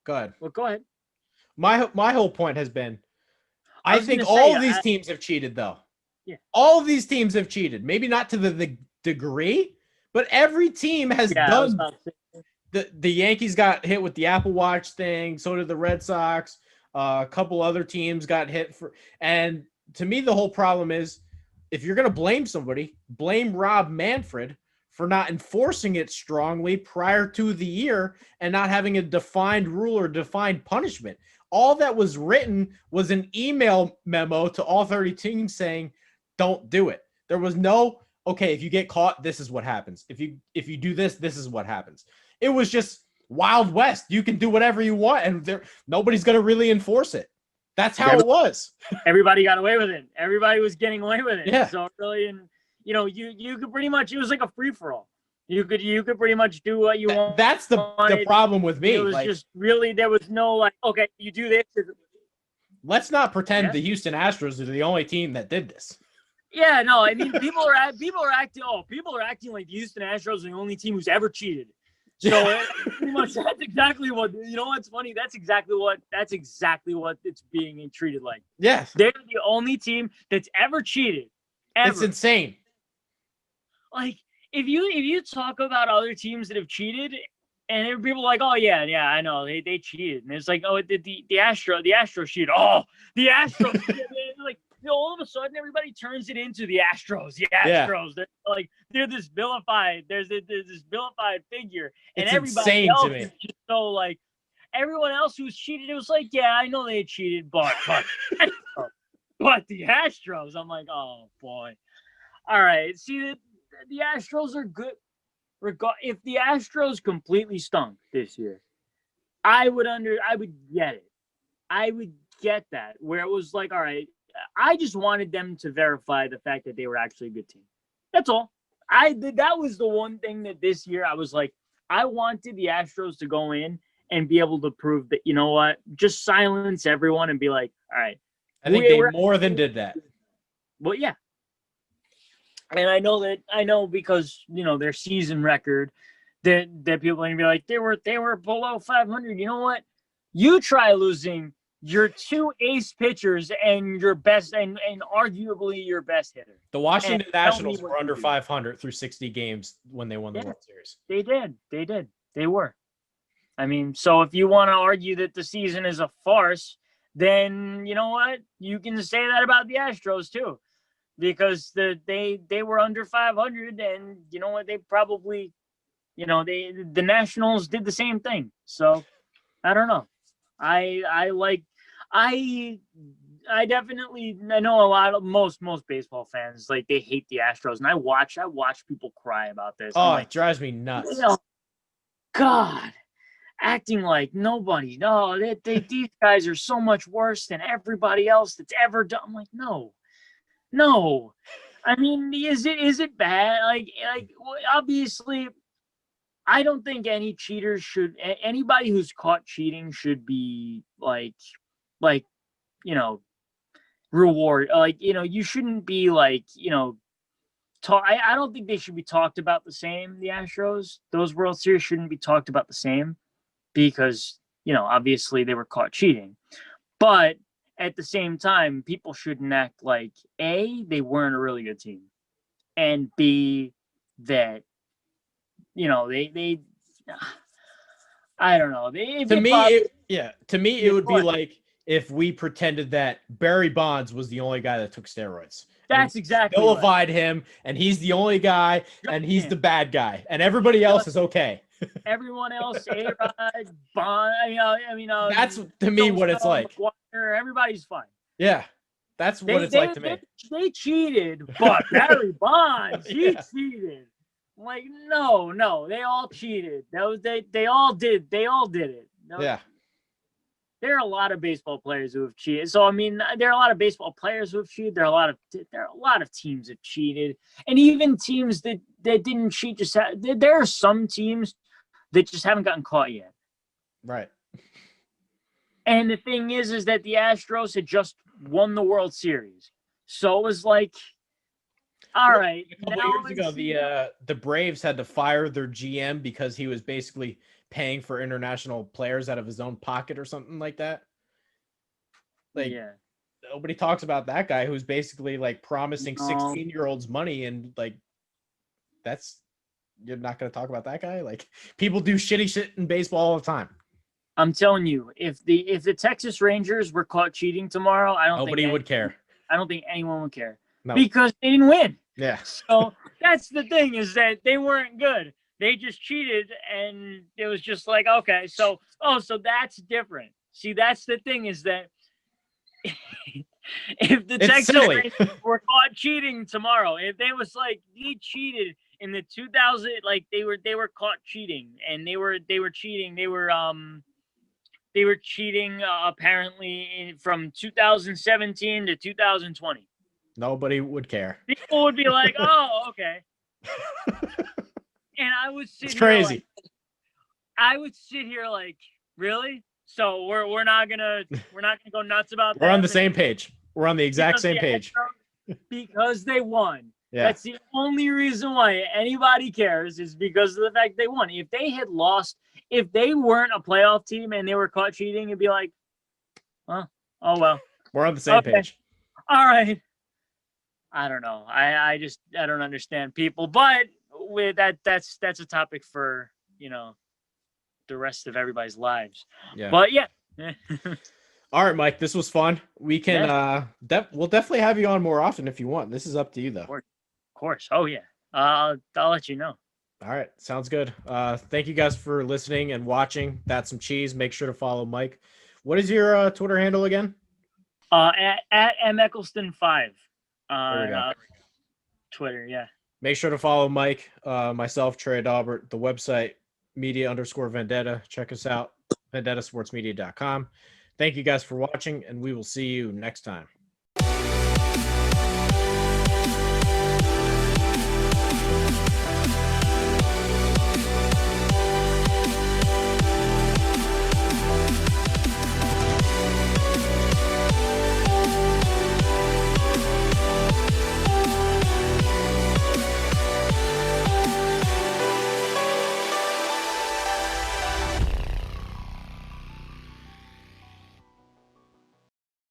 Go ahead. Well, go ahead. My whole point has been, I think all of these teams have cheated, though. Yeah. All of these teams have cheated. Maybe not to the degree, but every team has done. The Yankees got hit with the Apple Watch thing. So did the Red Sox. A couple other teams got hit for. And to me, the whole problem is, if you're going to blame somebody, blame Rob Manfred for not enforcing it strongly prior to the year and not having a defined rule or defined punishment. All that was written was an email memo to all 30 teams saying, don't do it. There was no, okay, if you get caught, this is what happens. If you do this, this is what happens. It was just Wild West. You can do whatever you want, and nobody's going to really enforce it. That's how it was. Everybody got away with it. Everybody was getting away with it. Yeah. So really, and you could pretty much, it was like a free for all. You could pretty much do what you want. That's the problem with me. It was just really, there was no, like, okay, you do this. let's not pretend Yeah. the Houston Astros are the only team that did this. Yeah, no, I mean, people are acting like the Houston Astros are the only team who's ever cheated. So pretty much that's exactly what, you know what's funny? That's exactly what it's being treated like. Yes. They're the only team that's ever cheated. Ever. It's insane. Like, if you talk about other teams that have cheated, and people are like, oh yeah, I know they cheated, and it's like, oh, the Astros cheated. Oh, the Astros. Like, all of a sudden, everybody turns it into the Astros. The Astros. Yeah. They're this vilified. There's this vilified figure, and it's everybody insane else to me. is just so like, everyone else who's cheated, it was like, yeah, I know they cheated, but the Astros. I'm like, oh boy. All right, see the Astros are good. If the Astros completely stunk this year, I would get it. I would get that, where it was like, all right, I just wanted them to verify the fact that they were actually a good team. That's all. That was the one thing that this year I was like, I wanted the Astros to go in and be able to prove that, you know what, just silence everyone and be like, all right. I think they more than did that. Well, yeah. And I know because, you know, their season record, that people are going to be like, they were below 500. You know what? You try losing your two ace pitchers and your best and arguably your best hitter. The Washington Nationals were under 500 through 60 games when they won the World Series. They did. They were. I mean, so if you want to argue that the season is a farce, then you know what? You can say that about the Astros too. Because they were under 500, and you know what? They probably, you know, the Nationals did the same thing. So I don't know. I definitely, I know a lot of most baseball fans, like, they hate the Astros, and I watch people cry about this. Oh, it drives me nuts. You know, God, acting like nobody. No, these guys are so much worse than everybody else that's ever done. I'm like, no. I mean, is it bad? Like obviously, I don't think anybody who's caught cheating should be like, you know, reward. Like, you know, you shouldn't be like, you know, I don't think they should be talked about the same. The Astros, those World Series shouldn't be talked about the same because, you know, obviously they were caught cheating, but at the same time, people shouldn't act like A, they weren't a really good team, and B, that, you know, they I don't know. To me, it would be like if we pretended that Barry Bonds was the only guy that took steroids. That's exactly vilified him, and he's the only guy, and he's the bad guy, and everybody else is okay. Everyone else, A-Rod, Bond, I mean, that's to me what it's like. McGuire, everybody's fine. Yeah, that's what it's like to me. They cheated, but Barry Bonds, he cheated. I'm like, no, they all cheated. They all did it. Yeah. There are a lot of baseball players who have cheated. So I mean, there are a lot of baseball players who have cheated. There are a lot of teams that cheated, and even teams that didn't cheat. There are some teams that just haven't gotten caught yet. Right. And the thing is that the Astros had just won the World Series, so it was like, all right. A couple years ago, the Braves had to fire their GM because he was basically paying for international players out of his own pocket or something like that. Like, nobody talks about that guy who's basically like promising 16-year-olds money, and like, you're not going to talk about that guy. Like, people do shitty shit in baseball all the time. I'm telling you, if the Texas Rangers were caught cheating tomorrow, nobody would care. I don't think anyone would care. No. Because they didn't win. Yeah. So that's the thing, is that they weren't good. They just cheated, and it was just like, okay, so that's different. See, that's the thing, is that if the Texas Rangers were caught cheating tomorrow, if they was like, they cheated in the 2000, like they were caught cheating, and they were cheating. They were cheating apparently from 2017 to 2020. Nobody would care. People would be like, "Oh, okay." And I would sit. It's crazy. I would sit here like, really? So we're not gonna go nuts about that. We're on the same page. We're on the exact same page. Because they won. Yeah. That's the only reason why anybody cares is because of the fact they won. If they had lost, if they weren't a playoff team and they were caught cheating, it'd be like, oh well. We're on the same page. All right. I don't know. I don't understand people, but with that's a topic for, the rest of everybody's lives. Yeah. But yeah. All right, Mike, this was fun. We can we'll definitely have you on more often if you want. This is up to you though. Of course. Oh yeah. I'll let you know. All right, sounds good. Thank you guys for listening and watching. That's some cheese. Make sure to follow Mike. What is your Twitter handle again? At Eccleston5 on Twitter, yeah. Make sure to follow Mike, myself, Trey Daubert, the website, media_vendetta. Check us out, vendettasportsmedia.com. Thank you guys for watching, and we will see you next time.